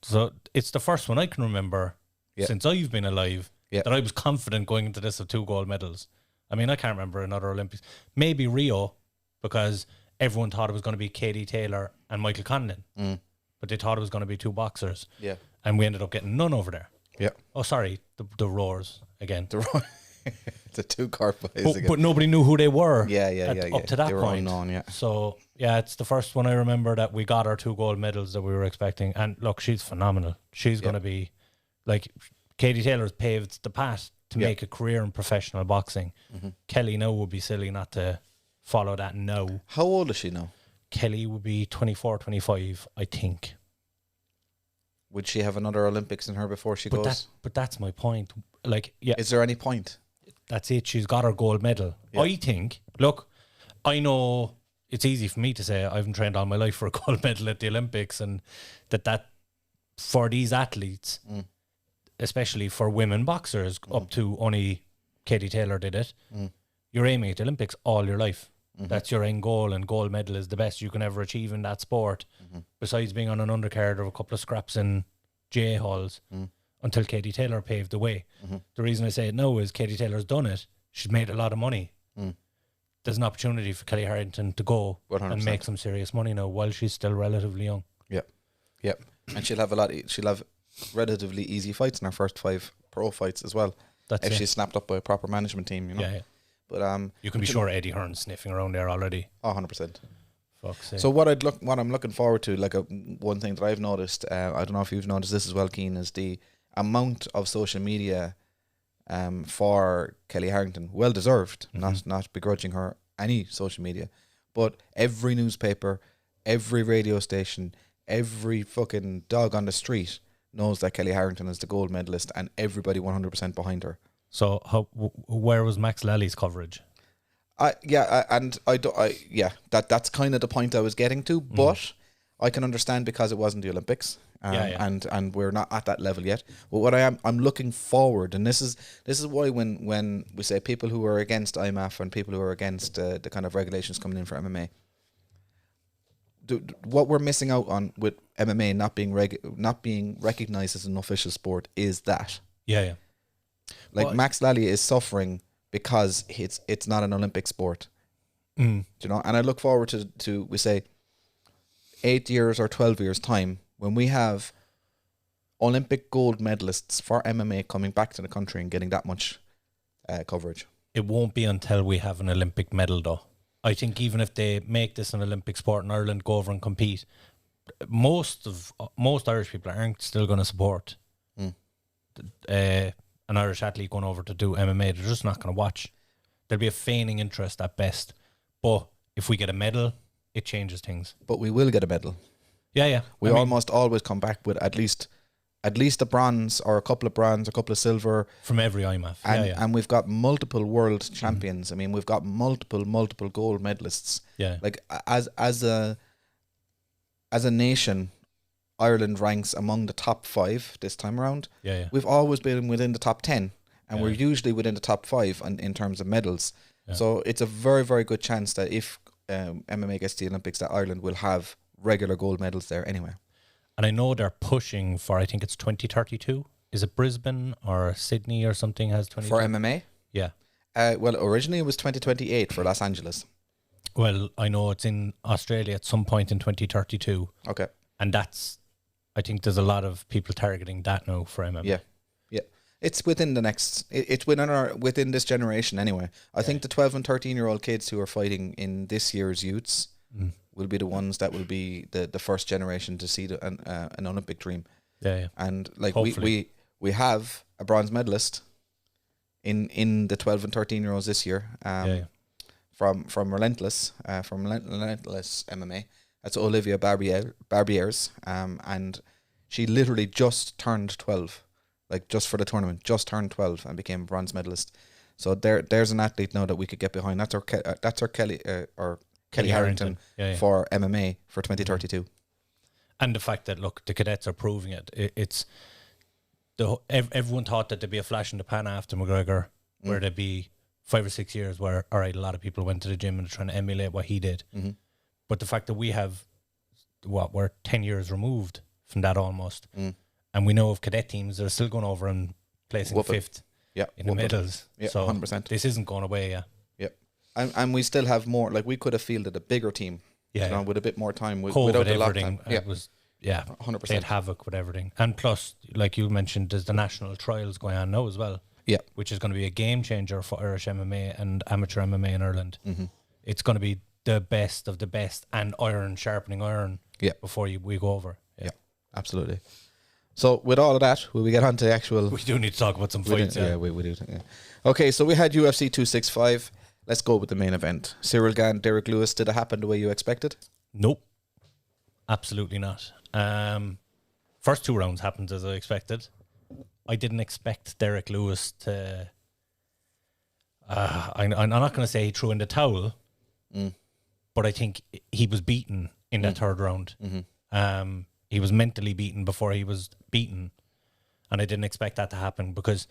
So it's the first one I can remember since I've been alive that I was confident going into this of 2 gold medals. I mean, I can't remember another Olympics. Maybe Rio, because everyone thought it was going to be Katie Taylor and Michael Conlon. But they thought it was going to be 2 boxers. Yeah. And we ended up getting none over there. Yeah. Oh, sorry, the Roars again. The 2 Cork boys again. But nobody knew who they were. Up to that they were point. Unknown, So, it's the first one I remember that we got our 2 gold medals that we were expecting. And look, she's phenomenal. She's going to be, like, Katie Taylor's paved the path to make a career in professional boxing. Kelly now would be silly not to follow that now. How old is she now? Kelly would be 24, 25, I think. would she have another Olympics in her before she goes? But that's my point. Like, yeah, Is there any point? that's it. She's got her gold medal. Yeah. I think. Look, I know it's easy for me to say I haven't trained all my life for a gold medal at the Olympics, and that for these athletes, especially for women boxers, up to only Katie Taylor did it. You're aiming at the Olympics all your life. That's your end goal, and gold medal is the best you can ever achieve in that sport. Besides being on an undercard of a couple of scraps in GA halls, until Katie Taylor paved the way. The reason I say it now is Katie Taylor's done it. She's made a lot of money. There's an opportunity for Kelly Harrington to go 100%. and make some serious money now while she's still relatively young. Yep. And she'll have relatively easy fights in her first 5 pro fights as well. That's if it. she's snapped up by a proper management team, you know. Yeah. But You can be sure Eddie Hearn's sniffing around there already. 100%. Fuck's sake. So what I'm looking forward to, like one thing that I've noticed, I don't know if you've noticed this as well, Keane, is the amount of social media for Kelly Harrington. Well deserved, not begrudging her any social media, but every newspaper, every radio station, every fucking dog on the street knows that Kelly Harrington is the gold medalist, and everybody 100% behind her. So where was Max Lally's coverage? That's kind of the point I was getting to, but I can understand because it wasn't the Olympics, and we're not at that level yet. But what I'm looking forward, and this is why when we say people who are against IMAF and people who are against the kind of regulations coming in for MMA, what we're missing out on with MMA not being recognized as an official sport is that Max Lally is suffering because it's not an Olympic sport. You know, and I look forward to we say 8 years or 12 years time when we have Olympic gold medalists for MMA coming back to the country and getting that much coverage. It won't be until we have an Olympic medal, though. I think even if they make this an Olympic sport in Ireland, go over and compete, most Irish people aren't still going to support an Irish athlete going over to do MMA. They're just not going to watch. There'll be a feigning interest at best. But if we get a medal, it changes things. But we will get a medal. Yeah. We almost always come back with at least a bronze or a couple of bronze, a couple of silver from every IMAF. And we've got multiple world champions. I mean, we've got multiple gold medalists. Yeah. Like as a nation, Ireland ranks among the top 5 this time around. Yeah. We've always been within the top 10, and we're usually within the top 5 in terms of medals. Yeah. So it's a very, very good chance that if MMA gets to the Olympics, that Ireland will have regular gold medals there anyway. And I know they're pushing for, I think it's 2032. Is it Brisbane or Sydney or something has 20? For MMA? Yeah. Well, originally it was 2028 for Los Angeles. Well, I know it's in Australia at some point in 2032. Okay. And I think there's a lot of people targeting that now for MMA. Yeah. It's within the next, it's within this generation anyway. I think the 12 and 13-year-old kids who are fighting in this year's youths will be the ones that will be the first generation to see an Olympic dream. Yeah. And like we have a bronze medalist in the 12 and 13-year-olds this year. From Relentless MMA. That's Olivia Barbiers, and she literally just turned 12, like just for the tournament, just turned 12 and became a bronze medalist. So there's an athlete now that we could get behind. That's our Kelly Harrington for MMA for 2032. And the fact that look, the cadets are proving it. It's everyone thought that there'd be a flash in the pan after McGregor, where there'd be 5 or 6 years where all right, a lot of people went to the gym and they're trying to emulate what he did. But the fact that we have we're 10 years removed from that almost, and we know of cadet teams that are still going over and placing fifth in the medals. Yeah, so 100%. This isn't going away. And we still have more. Like we could have fielded a bigger team, with a bit more time. Without the everything, lockdown. it was 100%. Played havoc with everything. And plus, like you mentioned, there's the national trials going on now as well. Yeah, which is going to be a game changer for Irish MMA and amateur MMA in Ireland. It's going to be the best of the best and sharpening iron. Before we go over. Yeah, absolutely. So with all of that, will we get on to the actual? We do need to talk about some fights. We do. Yeah. Okay, so we had UFC 265. Let's go with the main event. Cyril Gane, Derek Lewis. Did it happen the way you expected? Nope. Absolutely not. First 2 rounds happened as I expected. I didn't expect Derek Lewis to... I'm not going to say he threw in the towel, but I think he was beaten in that third round. He was mentally beaten before he was beaten, and I didn't expect that to happen because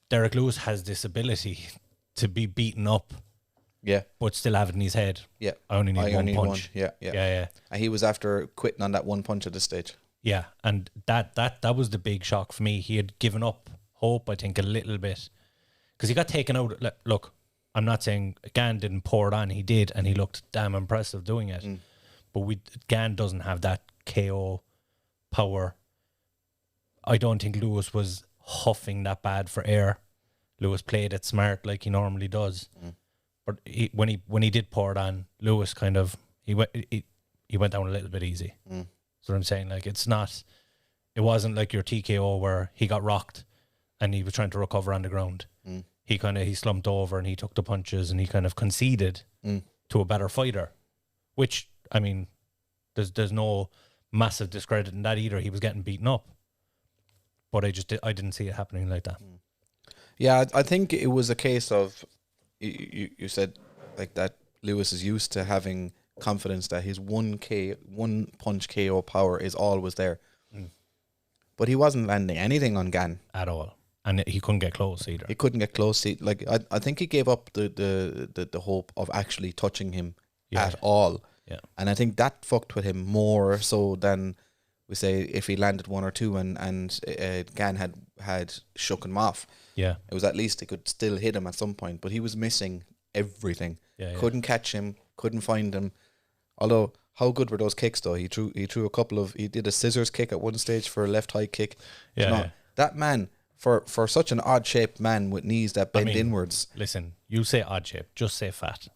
Derek Lewis has this ability to be beaten up, but still have it in his head. Yeah, I only need one punch. Yeah. And he was after quitting on that one punch at this stage. Yeah, and that was the big shock for me. He had given up hope, I think, a little bit. Because he got taken out. Look, I'm not saying Gann didn't pour it on. He did, and he looked damn impressive doing it. But Gann doesn't have that KO power. I don't think Lewis was huffing that bad for air. Lewis played it smart like he normally does. But when he did pour it on, Lewis kind of he went down a little bit easy. That's what I'm saying. Like it wasn't like your TKO where he got rocked and he was trying to recover on the ground. He slumped over and he took the punches and he kind of conceded to a better fighter, which, I mean, there's no massive discredit in that either. He was getting beaten up, but I didn't see it happening like that. Yeah, I think it was a case of you said like that Lewis is used to having confidence that his one punch KO power is always there, but he wasn't landing anything on Gann At all. And he couldn't get close either. He couldn't get close. Like I think he gave up the hope of actually touching him at all. Yeah. And I think that fucked with him more so than we say if he landed 1 or 2 and Gann had shook him off. Yeah. It was at least he could still hit him at some point, but he was missing everything. Couldn't catch him, couldn't find him. Although how good were those kicks though? He threw a couple of, he did a scissors kick at one stage for a left high kick. That man, for such an odd shaped man with knees that bend inwards. Listen, you say odd shaped, just say fat.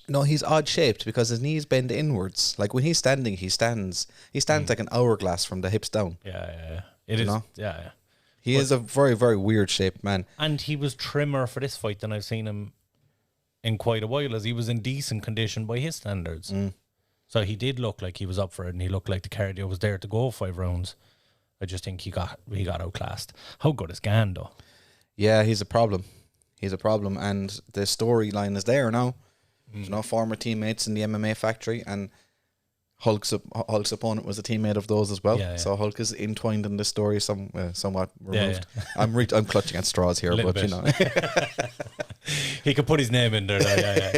No, he's odd shaped because his knees bend inwards. Like when he's standing, he stands like an hourglass from the hips down. Yeah. It is. Know? Yeah. He is a very, very weird shaped man. And he was trimmer for this fight than I've seen him in quite a while, as he was in decent condition by his standards. So he did look like he was up for it, and he looked like the cardio was there to go 5 rounds. I just think he got outclassed. How good is Gann though? Yeah, he's a problem. And the storyline is there now. There's no former teammates in the MMA factory, and Hulk's opponent was a teammate of those as well. Yeah. So Hulk is entwined in this story somewhat removed. Yeah. I'm clutching at straws here, but bit. you know. He could put his name in there. Yeah.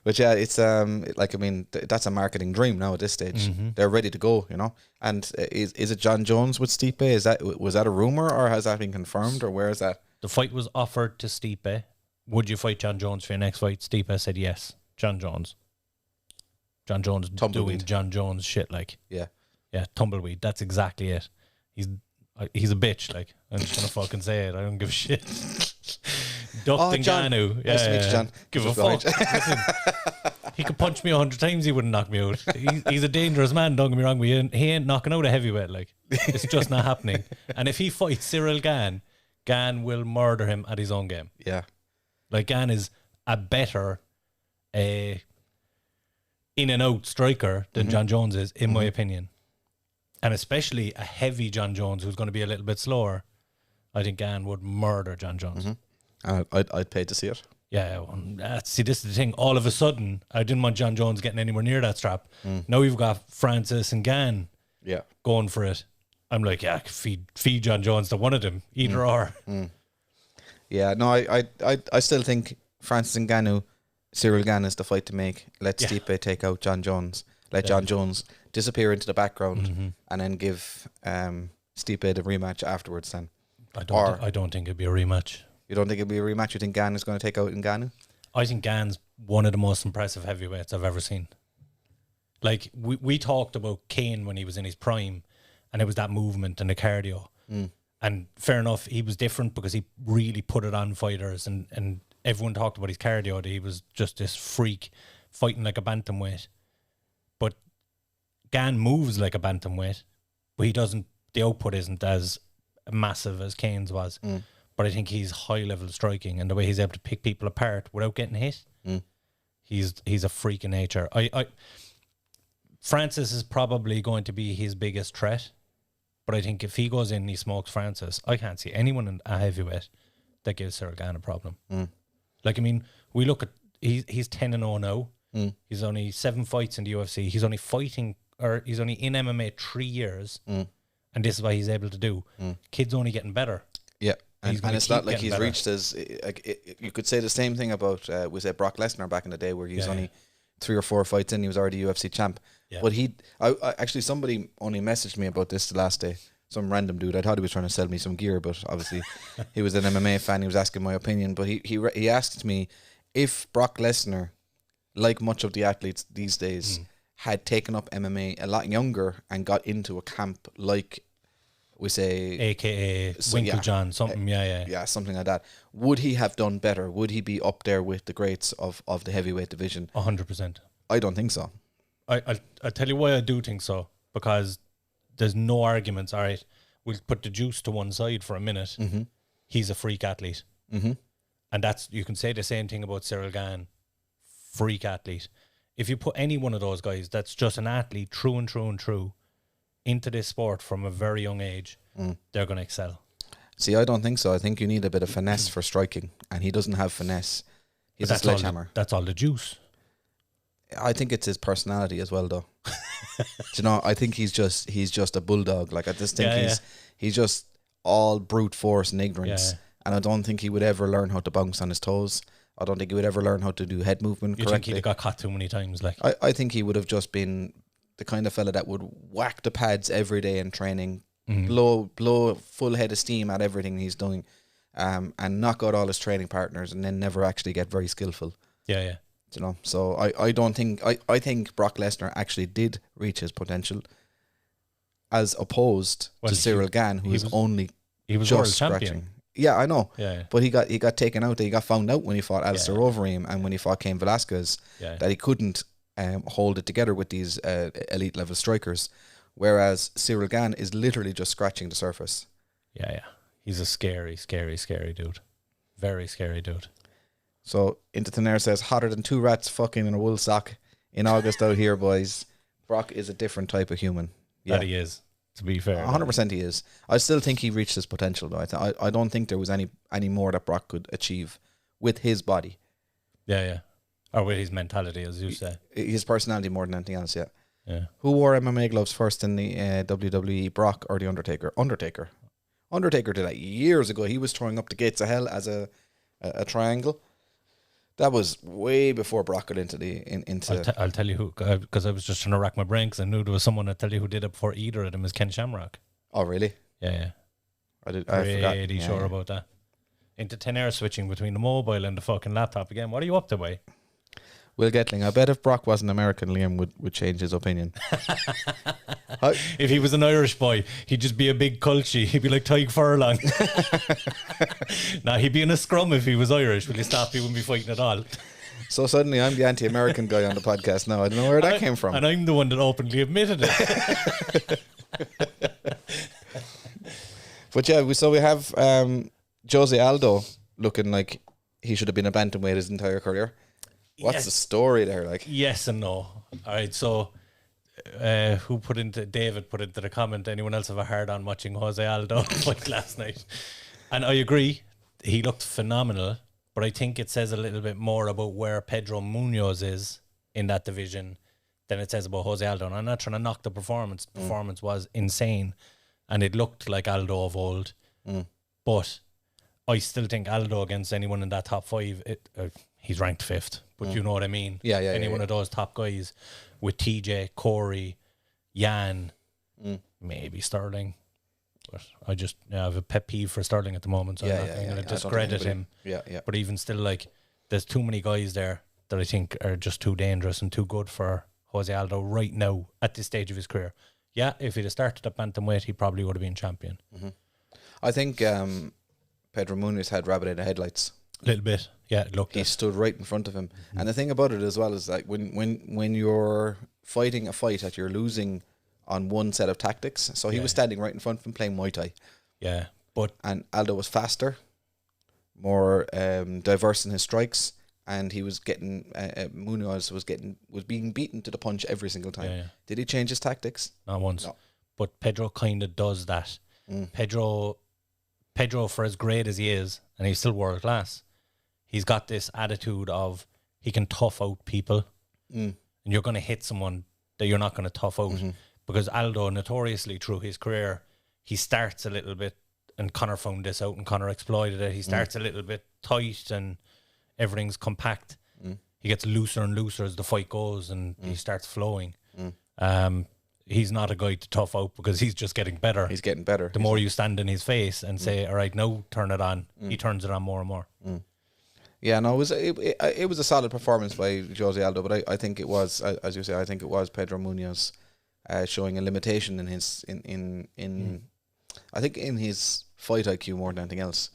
But yeah, it's that's a marketing dream now at this stage. They're ready to go, you know. And is it John Jones with Stipe? Was that a rumor, or has that been confirmed, or where is that? The fight was offered to Stipe. Would you fight John Jones for your next fight? Stipe said yes. John Jones Tumbleweed. doing John Jones shit, like Yeah, tumbleweed. That's exactly it. He's a bitch. Like, I'm just gonna fucking say it. I don't give a shit. Ducked and John. Ganu. Nice to meet you, John. Give a fuck. Listen, he could punch me 100 times. He wouldn't knock me out. He's a dangerous man. Don't get me wrong. He ain't knocking out a heavyweight. Like, it's just not happening. And if he fights Cyril Gann will murder him at his own game. Yeah. Like, Gann is a better in and out striker than John Jones is, in my opinion. And especially a heavy John Jones who's going to be a little bit slower. I think Gann would murder John Jones. I'd pay to see it. Yeah, see, this is the thing. All of a sudden, I didn't want John Jones getting anywhere near that strap. Now we've got Francis and Gann going for it. I'm like, yeah, feed John Jones to one of them, either or. Yeah, no, I still think Francis Ngannou, Cyril Gann is the fight to make. Let Stipe take out John Jones. Let John Jones disappear into the background and then give Stipe the rematch afterwards then. I don't think it'd be a rematch. You don't think it'd be a rematch? You think Gann is going to take out Ngannou? I think Gann's one of the most impressive heavyweights I've ever seen. Like, we talked about Kane when he was in his prime, and it was that movement and the cardio. And fair enough, he was different because he really put it on fighters, and everyone talked about his cardio, that he was just this freak fighting like a bantamweight. But Gann moves like a bantamweight, but the output isn't as massive as Kane's was. But I think he's high level striking, and the way he's able to pick people apart without getting hit, he's a freak in nature. Francis is probably going to be his biggest threat But I think if he goes in and he smokes Francis, I can't see anyone in a heavyweight that gives Cyril Gane a problem. Like, I mean, we look at, he's 10-0 now. He's only 7 fights in the UFC. He's only he's only in MMA 3 years. And this is what he's able to do. Kid's only getting better. Yeah. And it's not like he's better. reached as, you could say the same thing about, we said Brock Lesnar back in the day, where he's only 3 or 4 fights in, he was already UFC champ. Yeah. But I actually, somebody only messaged me about this the last day. Some random dude. I thought he was trying to sell me some gear, but obviously he was an MMA fan. He was asking my opinion, but he asked me if Brock Lesnar, like much of the athletes these days, had taken up MMA a lot younger and got into a camp like, we say, AKA Winklejohn, something, yeah, something like that. Would he have done better? Would he be up there with the greats of the heavyweight division? 100%. I don't think so. I'll tell you why I do think so. Because there's no arguments. All right, we'll put the juice to one side for a minute. He's a freak athlete. And you can say the same thing about Cyril Gane. Freak athlete. If you put any one of those guys that's just an athlete through and through and through into this sport from a very young age, they're going to excel. See, I don't think so. I think you need a bit of finesse for striking, and he doesn't have finesse. He's a sledgehammer. That's all the juice. I think it's his personality as well, though. You know, I think he's just a bulldog. Like, I just think he's just all brute force and ignorance, and I don't think he would ever learn how to bounce on his toes. I don't think he would ever learn how to do head movement correctly. You think he'd got caught too many times? Like, I think he would have just been the kind of fella that would whack the pads every day in training, blow a full head of steam at everything he's doing, and knock out all his training partners, and then never actually get very skillful. Yeah. You know, so I don't think I think Brock Lesnar actually did reach his potential, as opposed to Cyril Gane, who he was world just champion. scratching. Yeah, I know. Yeah. But he got taken out. He got found out when he fought Alistair Overeem and when he fought Cain Velasquez that he couldn't hold it together with these elite level strikers, whereas Cyril Gane is literally just scratching the surface. Yeah. He's a scary dude. Very scary dude. So Into Thin Air says, hotter than 2 rats fucking in a wool sock in August out here, boys. Brock is a different type of human. Yeah. That he is, to be fair. 100% he is. I still think he reached his potential, though. I don't think there was any more that Brock could achieve with his body. Yeah. Or with his mentality, as you say. His personality more than anything else, yeah. Yeah. Who wore MMA gloves first in the WWE, Brock or The Undertaker? Undertaker did that years ago. He was throwing up the gates of hell as a triangle. That was way before Brock got into I'll tell you who, because I was just trying to rack my brain because I knew there was someone I'd tell you who did it before either of them is Ken Shamrock. Oh, really? Yeah. I forgot. Pretty sure about that. Into 10 air switching between the mobile and the fucking laptop again. What are you up to, boy? Will Getling, I bet if Brock wasn't American, Liam would change his opinion. If he was an Irish boy, he'd just be a big culchie. He'd be like Tyke Furlong. He'd be in a scrum if he was Irish. Will you stop? He wouldn't be fighting at all. So suddenly I'm the anti-American guy on the podcast now. I don't know where that came from. And I'm the one that openly admitted it. But yeah, we have Jose Aldo looking like he should have been a bantamweight his entire career. What's the story there like? Yes and no. All right, so David put into the comment, anyone else have a hard on watching Jose Aldo fight last night? And I agree, he looked phenomenal, but I think it says a little bit more about where Pedro Munoz is in that division than it says about Jose Aldo. And I'm not trying to knock the performance. The performance was insane, and it looked like Aldo of old. But I still think Aldo against anyone in that top 5, he's ranked 5th. But you know what I mean? Yeah. Any one of those top guys with TJ, Corey, Jan, maybe Sterling. But I just have a pet peeve for Sterling at the moment, so I'm not going to discredit him. Yeah. But even still, like, there's too many guys there that I think are just too dangerous and too good for Jose Aldo right now at this stage of his career. Yeah, if he'd have started at bantamweight, he probably would have been champion. I think Pedro Munoz had rabbit in the headlights. A little bit, yeah. He stood right in front of him, and the thing about it as well is like when you're fighting a fight that you're losing on one set of tactics. So he was standing right in front of him playing Muay Thai. Yeah, and Aldo was faster, more diverse in his strikes, and he was getting Munoz was being beaten to the punch every single time. Yeah. Did he change his tactics? Not once. No. but Pedro kind of does that. Pedro, for as great as he is, and he's still world class, he's got this attitude of he can tough out people, and you're going to hit someone that you're not going to tough out. Because Aldo, notoriously through his career, he starts a little bit, and Conor found this out, and Conor exploited it. He starts a little bit tight, and everything's compact. He gets looser and looser as the fight goes, and he starts flowing. He's not a guy to tough out because he's just getting better. He's getting better. The more you stand in his face and say, all right, now turn it on, he turns it on more and more. Yeah, no, it was a solid performance by Jose Aldo, but I think it was, as you say, I think it was Pedro Munoz showing a limitation in his I think in his fight IQ more than anything else.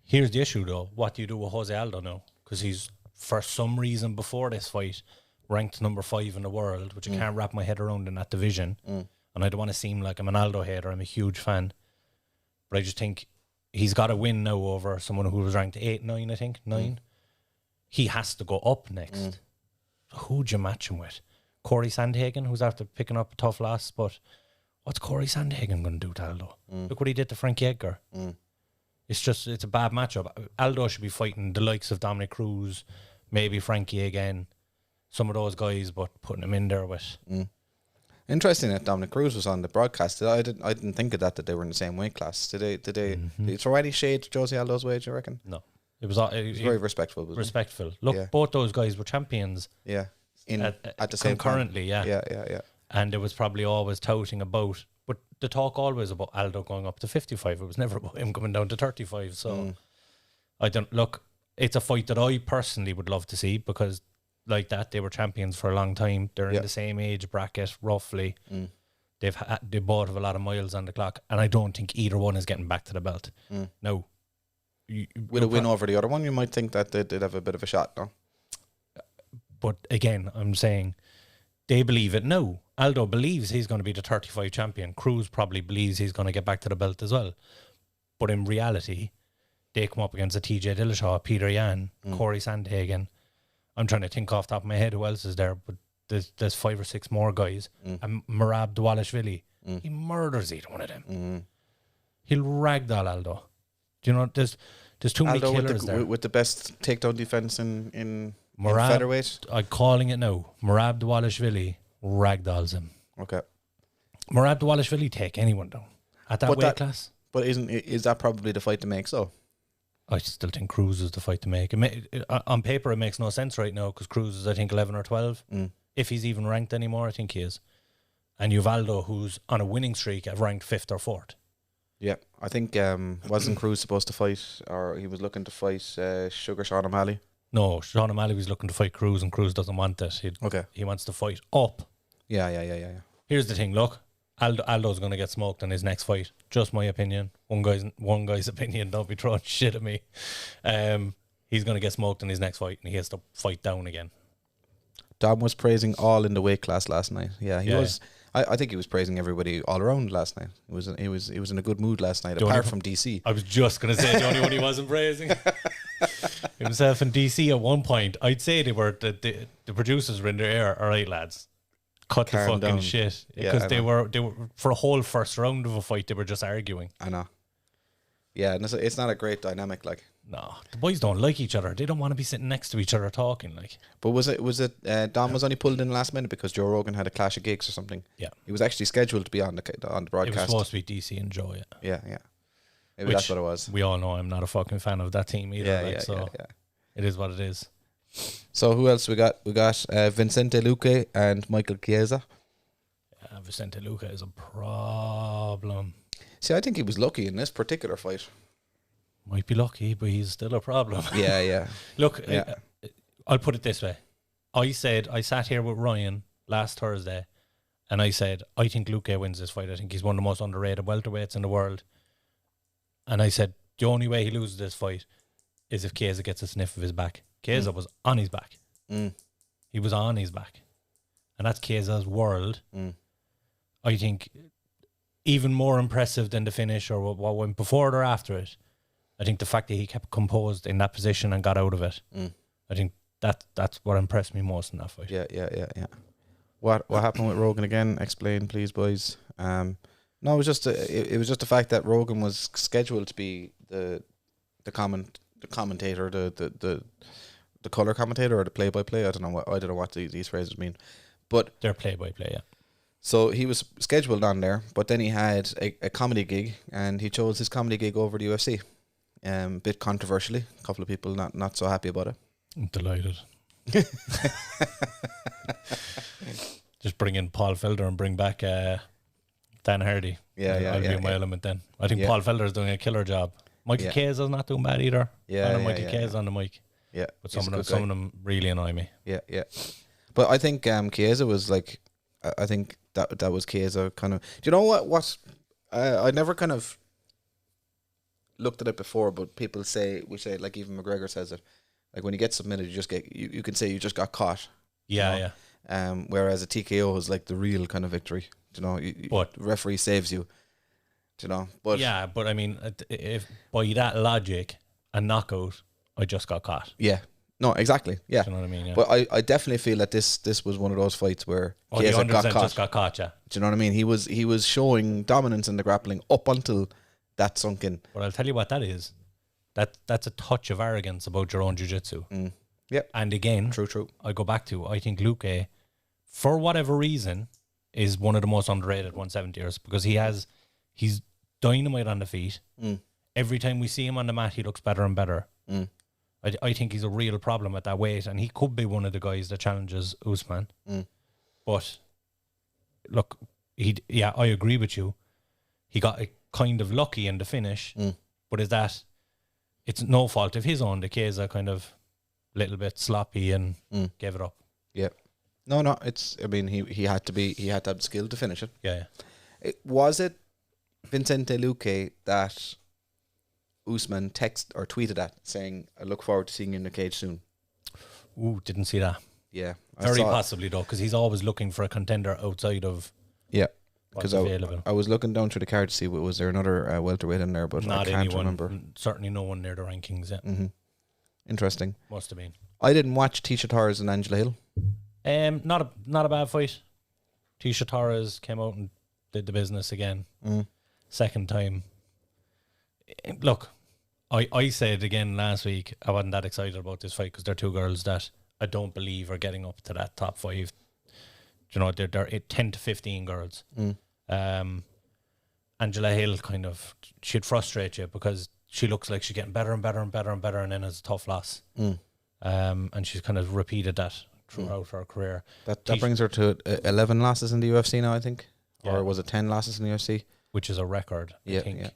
Here's the issue though: what do you do with Jose Aldo now? Because he's, for some reason before this fight, ranked number 5 in the world, which I can't wrap my head around in that division. And I don't want to seem like I'm an Aldo hater. I'm a huge fan, but I just think he's got to win now over someone who was ranked 8, 9, I think 9. He has to go up next. Who'd you match him with? Corey Sandhagen, who's after picking up a tough loss, but what's Corey Sandhagen going to do to Aldo? Look what he did to Frankie Edgar. It's a bad matchup. Aldo should be fighting the likes of Dominic Cruz, maybe Frankie again, some of those guys, but putting him in there with. Interesting that Dominic Cruz was on the broadcast. I didn't think of that they were in the same weight class. Did they throw any shade to Jose Aldo's way, do you reckon? No. It was very respectful. Respectful. Look, both those guys were champions. Yeah. At the same concurrently, time. Yeah. Yeah. And there was probably always touting about, but the talk always about Aldo going up to 55. It was never about him coming down to 35. So it's a fight that I personally would love to see, because like that, they were champions for a long time. They're in the same age bracket, roughly. They both have a lot of miles on the clock, and I don't think either one is getting back to the belt. No. With a win over the other one, you might think that they'd have a bit of a shot, no? But again, I'm saying they believe it now. Aldo believes he's going to be the 35 champion. Cruz probably believes he's going to get back to the belt as well. But in reality, they come up against a TJ Dillashaw, Peter Yan, Corey Sandhagen. I'm trying to think off the top of my head who else is there, but there's 5 or 6 more guys. And Merab Dvalishvili, he murders either one of them. He'll ragdoll Aldo. Do you know, there's too many killers there. With the best takedown defense in featherweight. I'm calling it now. Merab Dvalishvili ragdolls him. Okay. Merab Dvalishvili take anyone down at that weight class. But is that probably the fight to make? So I still think Cruz is the fight to make. On paper, it makes no sense right now because Cruz is, I think, 11 or 12. If he's even ranked anymore, I think he is. And you've Aldo, who's on a winning streak at ranked 5th or 4th. Yeah, I think wasn't Cruz supposed to fight, or he was looking to fight Sugar Sean O'Malley? No, Sean O'Malley was looking to fight Cruz, and Cruz doesn't want that. He wants to fight up. Yeah. Here's the thing, look, Aldo's going to get smoked in his next fight. Just my opinion. One guy's opinion. Don't be throwing shit at me. He's going to get smoked in his next fight, and he has to fight down again. Dom was praising all in the weight class last night. Yeah, he was. I think he was praising everybody all around last night. He was in a good mood last night, apart from DC. I was just going to say the only one he wasn't praising. Himself and DC at one point. I'd say they were the producers were in their ear. All right, lads, cut the fucking down. Shit, because they were for a whole first round of a fight. They were just arguing. I know. Yeah, and it's not a great dynamic. Like, no, the boys don't like each other. They don't want to be sitting next to each other talking. Like, but was it Dom was only pulled in the last minute because Joe Rogan had a clash of gigs or something? Yeah, he was actually scheduled to be on the broadcast. It was supposed to be DC and Joe. Yeah. Maybe that's what it was. We all know I'm not a fucking fan of that team either. Yeah. It is what it is. So who else we got? We got Vicente Luque and Michael Chiesa. Yeah, Vicente Luque is a problem. See, I think he was lucky in this particular fight. Might be lucky, but he's still a problem. Yeah. Look, I'll put it this way. I sat here with Ryan last Thursday, and I said, I think Luque wins this fight. I think he's one of the most underrated welterweights in the world. And I said, the only way he loses this fight is if Chiesa gets a sniff of his back. Chiesa was on his back. He was on his back. And that's Chiesa's world. I think even more impressive than the finish or what went before or after it. I think the fact that he kept composed in that position and got out of it. I think that's what impressed me most in that fight. Yeah. What happened with Rogan again? Explain, please, boys. No, it was just it was just the fact that Rogan was scheduled to be the commentator, the color commentator or the play by play. I don't know what these phrases mean, but They're play by play. Yeah. so he was scheduled on there, but then he had a comedy gig, and he chose his comedy gig over the UFC. Bit controversially, a couple of people not so happy about it. I'm delighted. Just bring in Paul Felder and bring back Dan Hardy. I'll be in my element then. I think Paul Felder is doing a killer job. Mikey Kay's not doing bad either. I know Mikey Kay's on the mic. Yeah, but some of them really annoy me. Yeah. But I think Chiesa was like, I think that was Chiesa kind of. Do you know what? I never kind of looked at it before, but people say like even McGregor says it, like when you get submitted, you just get you can say you just got caught. Yeah. Whereas a TKO is like the real kind of victory. Do you know, but the referee saves you. Do you know, but yeah, but I mean, if by that logic, a knockout, I just got caught. Yeah. No, exactly. Yeah. Do you know what I mean? Yeah. But I definitely feel that this was one of those fights where Chiesa got caught. Just got caught. Yeah. Do you know what I mean? He was showing dominance in the grappling up until that sunk in. But I'll tell you what that is. That's a touch of arrogance about your own jiu-jitsu. Yep. And again, true. I go back to, I think Luque, for whatever reason, is one of the most underrated 170ers because he's dynamite on the feet. Every time we see him on the mat, he looks better and better. I think he's a real problem at that weight, and he could be one of the guys that challenges Usman. But look, I agree with you. He got kind of lucky in the finish, but it's no fault of his own. The Chiesa kind of little bit sloppy and gave it up. Yeah. No, it's. I mean, he had to have the skill to finish it. Yeah. Was it Vicente Luque that Usman texted or tweeted at saying, "I look forward to seeing you in the cage soon"? Ooh, didn't see that. Yeah, very possibly though, because he's always looking for a contender outside of. Yeah, because I was looking down through the card to see was there another welterweight in there, but not I can't anyone, remember. Certainly no one near the rankings. Yeah. Interesting. Must have been. I didn't watch Tisha Torres and Angela Hill. Not a bad fight. Tisha Torres came out and did the business again. Second time. Look, I said again last week I wasn't that excited about this fight because they're two girls that I don't believe are getting up to that top five. You know, they're 10 to 15 girls. Angela Hill she'd frustrate you because she looks like she's getting better and better and better and better, and then has a tough loss. And she's kind of repeated that throughout her career. That brings her to 11 losses in the UFC now, I think. Yeah. Or was it 10 losses in the UFC? Which is a record, I think. Yeah.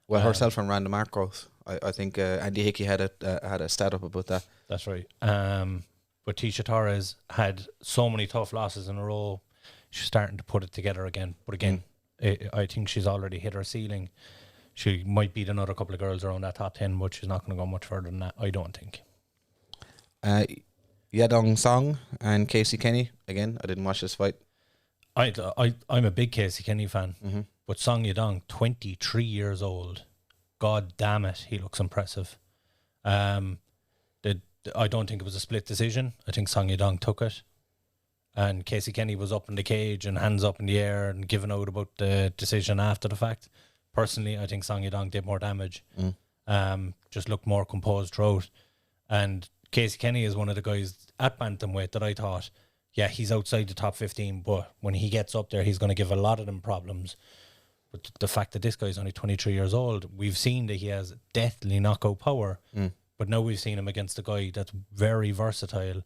Well, herself and Randa Markos. I think Andy Hickey had a stat up about that. That's right. But Tisha Torres had so many tough losses in a row. She's starting to put it together again. But again, I think she's already hit her ceiling. She might beat another couple of girls around that top 10, but she's not going to go much further than that, I don't think. Yadong Song and Casey Kenny. Again, I didn't watch this fight. I'm a big Casey Kenny fan. But Song Yadong, 23 years old. God damn it, he looks impressive. I don't think it was a split decision. I think Song Yadong took it. And Casey Kenny was up in the cage and hands up in the air and giving out about the decision after the fact. Personally, I think Song Yadong did more damage. Just looked more composed throughout. And Casey Kenny is one of the guys at bantamweight that I thought, yeah, he's outside the top 15, but when he gets up there, he's going to give a lot of them problems. But the fact that this guy's only 23 years old, we've seen that he has deathly knockout power. But now we've seen him against a guy that's very versatile,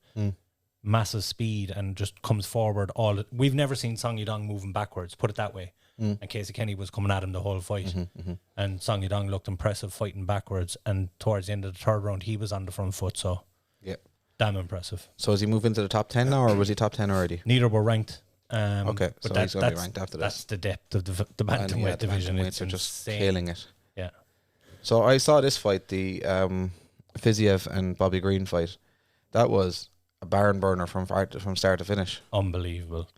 massive speed, and just comes forward. We've never seen Song Yadong moving backwards, put it that way. And Casey Kenny was coming at him the whole fight. And Song Yadong looked impressive fighting backwards. And towards the end of the third round, he was on the front foot. So, damn impressive. So, is he moving to the top 10 now, or was he top 10 already? Neither were ranked. Okay, so he's going to be ranked after that. That's the depth of the bantamweight division. It's just killing it. Yeah. So, I saw this fight, the Fiziev and Bobby Green fight. That was a barn burner from start to finish. Unbelievable.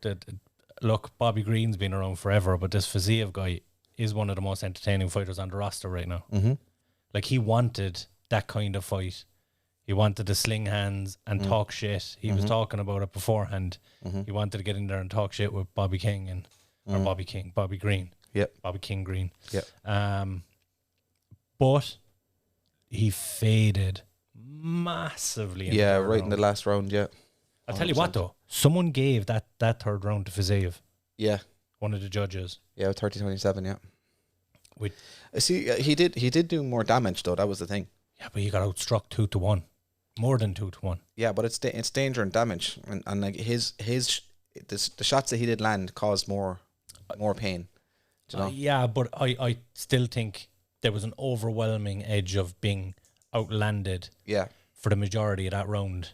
Look, Bobby Green's been around forever, but this Fiziev guy is one of the most entertaining fighters on the roster right now. Like, he wanted that kind of fight. He wanted to sling hands and talk shit. He was talking about it beforehand. He wanted to get in there and talk shit with Bobby King Bobby Green. Yep. Bobby King Green. Yep. But he faded massively. In the third right round. in the last round. Yeah. I'll tell you what, though. Someone gave that third round to Fiziev, Yeah. one of the judges. Yeah, 30-27, yeah. With See, he did do more damage, though. That was the thing. Yeah, but he got outstruck 2-1. More than 2-1. Yeah, but it's danger and damage. And like the shots that he did land caused more pain. Do you know? Yeah, but I still think there was an overwhelming edge of being outlanded Yeah. for the majority of that round.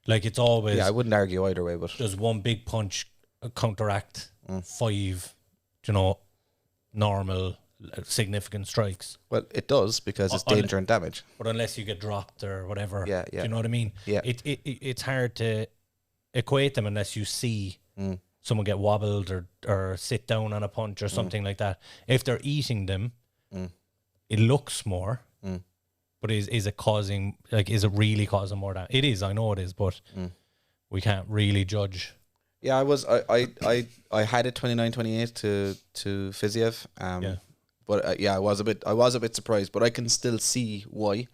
Like, it's always... Yeah, I wouldn't argue either way, but... There's one big punch, counteract, 5, normal, significant strikes. Well, it does, because it's danger and damage. But unless you get dropped or whatever, Yeah. do you know what I mean? Yeah. It's hard to equate them unless you see someone get wobbled or sit down on a punch or something like that. If they're eating them, it looks more. But is it causing, is it really causing more damage? It is, I know it is, but we can't really judge. Yeah, I had it 29-28 to Fiziev. But I was a bit surprised, but I can still see why.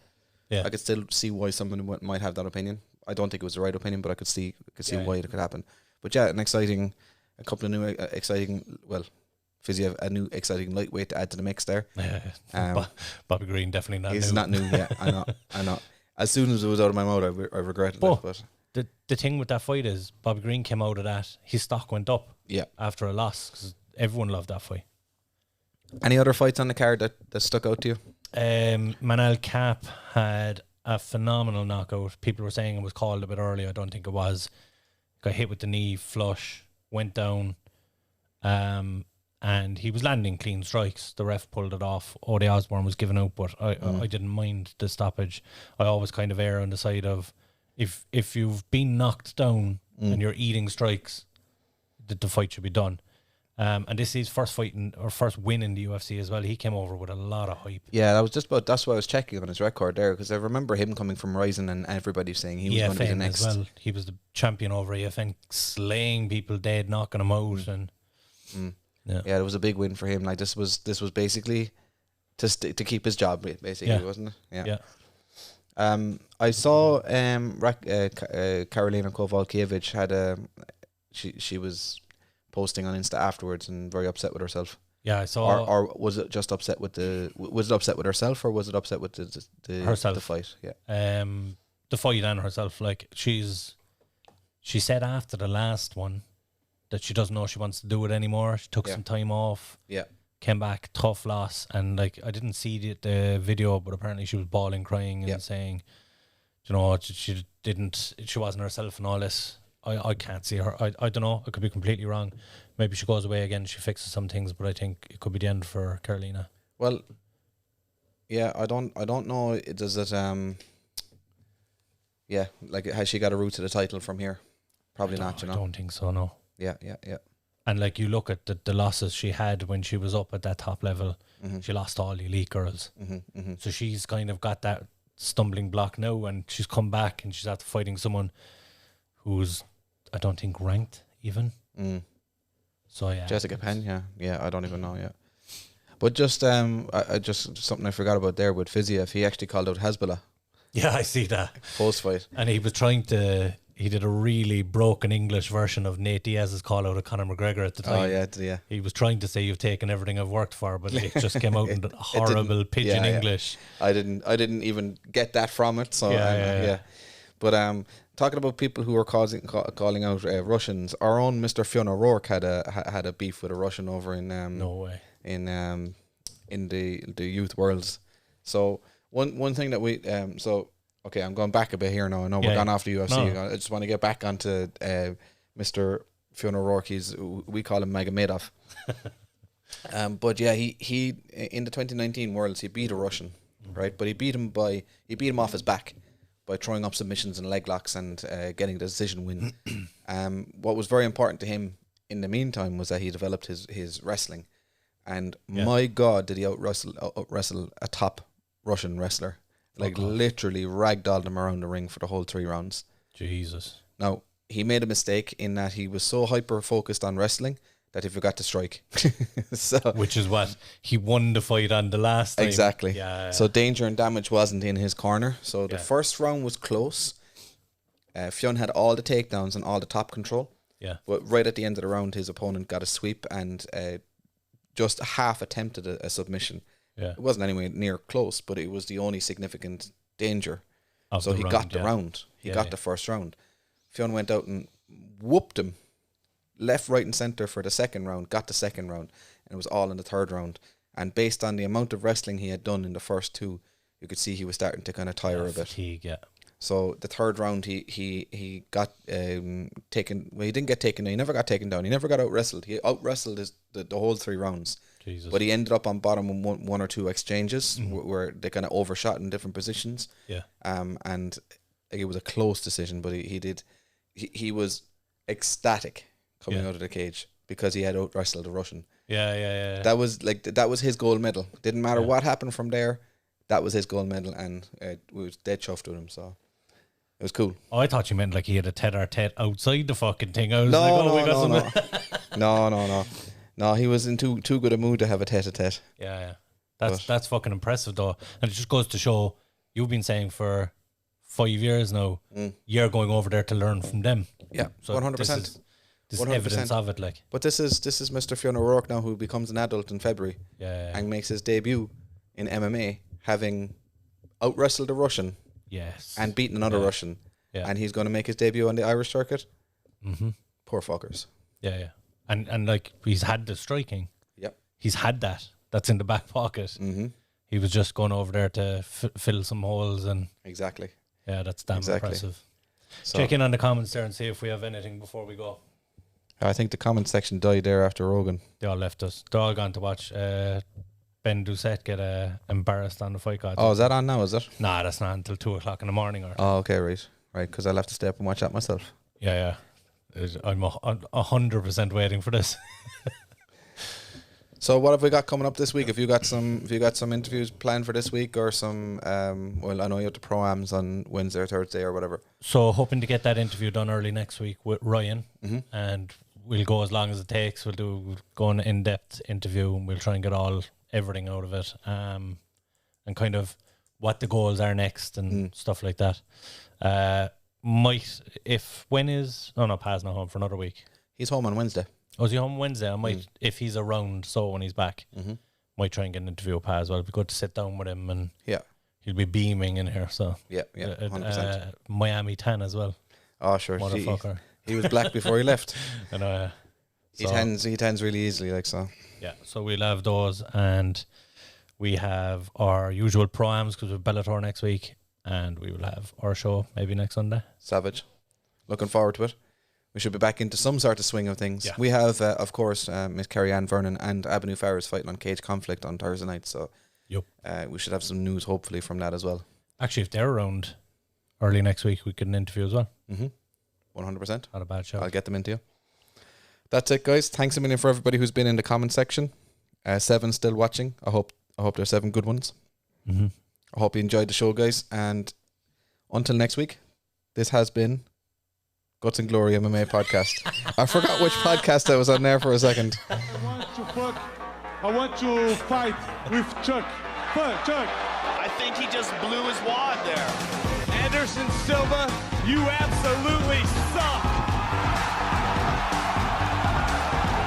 Yeah. I could still see why someone might have that opinion. I don't think it was the right opinion, but I could see why it could happen. But yeah, a couple of new exciting, Fiziev, a new exciting lightweight to add to the mix there. Bobby Green definitely not new. He's not new, yeah. I know. As soon as it was out of my mouth, I regretted it. But the thing with that fight is Bobby Green came out of that, his stock went up. Yeah. After a loss, because everyone loved that fight. Any other fights on the card that stuck out to you? Manel Cap had a phenomenal knockout. People were saying it was called a bit early. I don't think it was. Got hit with the knee, flush, went down, and he was landing clean strikes. The ref pulled it off. Odie Osborne was given out, but I didn't mind the stoppage. I always kind of err on the side of if you've been knocked down and you're eating strikes, the fight should be done. And this is his first win in the UFC as well. He came over with a lot of hype. Yeah, that's why I was checking on his record there, because I remember him coming from Rising and everybody saying he was going to be the next. As well. He was the champion over EFN, slaying people dead, knocking them out, and it was a big win for him. Like this was basically to keep his job, basically, wasn't it? Yeah. I saw Karolina Kowalkiewicz had she was posting on Insta afterwards and very upset with herself. Yeah, I saw. Or was it just upset with was it upset with herself, or was it upset with the herself? The fight, yeah. The fight and herself. Like she said after the last one that she doesn't know she wants to do it anymore. She took some time off. Yeah. Came back, tough loss, and like I didn't see the video, but apparently she was bawling, crying, and saying, she wasn't herself and all this. I can't see her. I don't know. I could be completely wrong. Maybe she goes away again. She fixes some things, but I think it could be the end for Karolina. Well, yeah, I don't know. Does it? Yeah, like has she got a route to the title from here? Probably not. I don't think so. No. Yeah. And like you look at the losses she had when she was up at that top level, she lost all the elite girls. So she's kind of got that stumbling block now, and she's come back and she's after fighting someone who's, I don't think, ranked even. So yeah, Jessica Penn. Yeah. I don't even know yet. But just I just something I forgot about there with Fiziev. He actually called out Hezbollah. Yeah, I see that post fight, and he was he did a really broken English version of Nate Diaz's call out of Conor McGregor at the time. Oh yeah. He was trying to say you've taken everything I've worked for, but it just came out in horrible pidgin English. I didn't even get that from it. So yeah. But talking about people who are calling out Russians, our own Mr. Fionn O'Rourke had a beef with a Russian over in no way in the youth worlds. So one thing that we okay, I'm going back a bit here now. I know we're gone off the UFC. No. I just want to get back onto Mr. Fionn O'Rourke. We call him Magomedov. But yeah, he in the 2019 Worlds he beat a Russian, right? But he beat him off his back by throwing up submissions and leg locks and getting the decision win. What was very important to him in the meantime was that he developed his wrestling, and my God, did he out wrestle a top Russian wrestler. Literally ragdolled him around the ring for the whole 3 rounds. Jesus. Now, he made a mistake in that he was so hyper-focused on wrestling that he forgot to strike. So Which is what he won the fight on the last time. exactly. Yeah. So danger and damage wasn't in his corner. So the Yeah. first round was close. Fionn had all the takedowns and all the top control. Yeah. But right at the end of the round, his opponent got a sweep and just half attempted a submission. Yeah. It wasn't anywhere near close, but it was the only significant danger. Of So the he round, got the yeah. round. He Yeah, got yeah. the first round. Fionn went out and whooped him left, right, and centre for the second round, got the second round, and it was all in the third round. And based on the amount of wrestling he had done in the first two, you could see he was starting to kind of tire a bit. Fatigue, yeah. So the third round, he got taken. Well, he didn't get taken down. He never got taken down. He never got out wrestled. He out wrestled the whole 3 rounds. Jesus. But he ended up on bottom in one or two exchanges where they kind of overshot in different positions. Yeah. And it was a close decision, but he was ecstatic coming Yeah. out of the cage because he had out wrestled a Russian. Yeah. That was his gold medal. Didn't matter what happened from there. That was his gold medal, and we was dead chuffed with him. So it was cool. Oh, I thought you meant like he had a tete-a-tete outside the fucking thing. I was like, oh, we got some. No, he was in too good a mood to have a tete-a-tete. Yeah. That's fucking impressive though, and it just goes to show you've been saying for 5 years now. You're going over there to learn from them. Yeah, So 100%. This is 100%. evidence of it, like. But this is Mr. Fionn O'Rourke now, who becomes an adult in February Yeah. and makes his debut in MMA, having out wrestled a Russian Yes. and beaten another Russian. Yeah. And he's going to make his debut on the Irish circuit. Mm-hmm. Poor fuckers. Yeah. And like he's had the striking. Yep. He's had that. That's in the back pocket. Mm-hmm. He was just going over there to fill some holes, and Exactly. yeah, that's damn Exactly. impressive. So Check in on the comments there and see if we have anything before we go. I think the comment section died there after Rogan. They all left us. They're all gone to watch Ben Doucette get embarrassed on the fight card. Oh, is that on now, is it? Nah, that's not until 2 o'clock in the morning. Or Oh, okay, right. Right, because I'll have to stay up and watch that myself. yeah. I'm 100% waiting for this. So what have we got coming up this week? Have you got some interviews planned for this week, or some well, I know you have the pro-ams on Wednesday or Thursday or whatever. So hoping to get that interview done early next week with Ryan, and we'll go as long as it takes. We'll go an in-depth interview, and we'll try and get everything out of it, and kind of what the goals are next and stuff like that. Paz not home for another week. He's home on Wednesday. Oh, is he home Wednesday? I might, if he's around, so when he's back, might try and get an interview with Paz. Well, it'd be good to sit down with him, and Yeah, he'll be beaming in here. So yeah, 100%. Miami tan as well, Oh, sure. motherfucker. He was black before he left. And He tends really easily, like so. yeah, so we'll have those, and we have our usual pro-ams because we have Bellator next week, and we will have our show maybe next Sunday. Savage. Looking forward to it. We should be back into some sort of swing of things. Yeah. We have, of course, Miss Carrie-Ann Vernon and Avenue Farris fighting on Cage Conflict on Thursday night. So Yep. we should have some news, hopefully, from that as well. Actually, if they're around early next week, we could interview as well. 100%. Not a bad show. I'll get them into you. That's it, guys. Thanks a million for everybody who's been in the comment section. 7 still watching. I hope there's 7 good ones. Mm-hmm. I hope you enjoyed the show, guys. And until next week, this has been Guts and Glory MMA podcast. I forgot which podcast I was on there for a second. I want to fight with Chuck. Chuck. I think he just blew his wad there. Anderson Silva, you absolutely suck.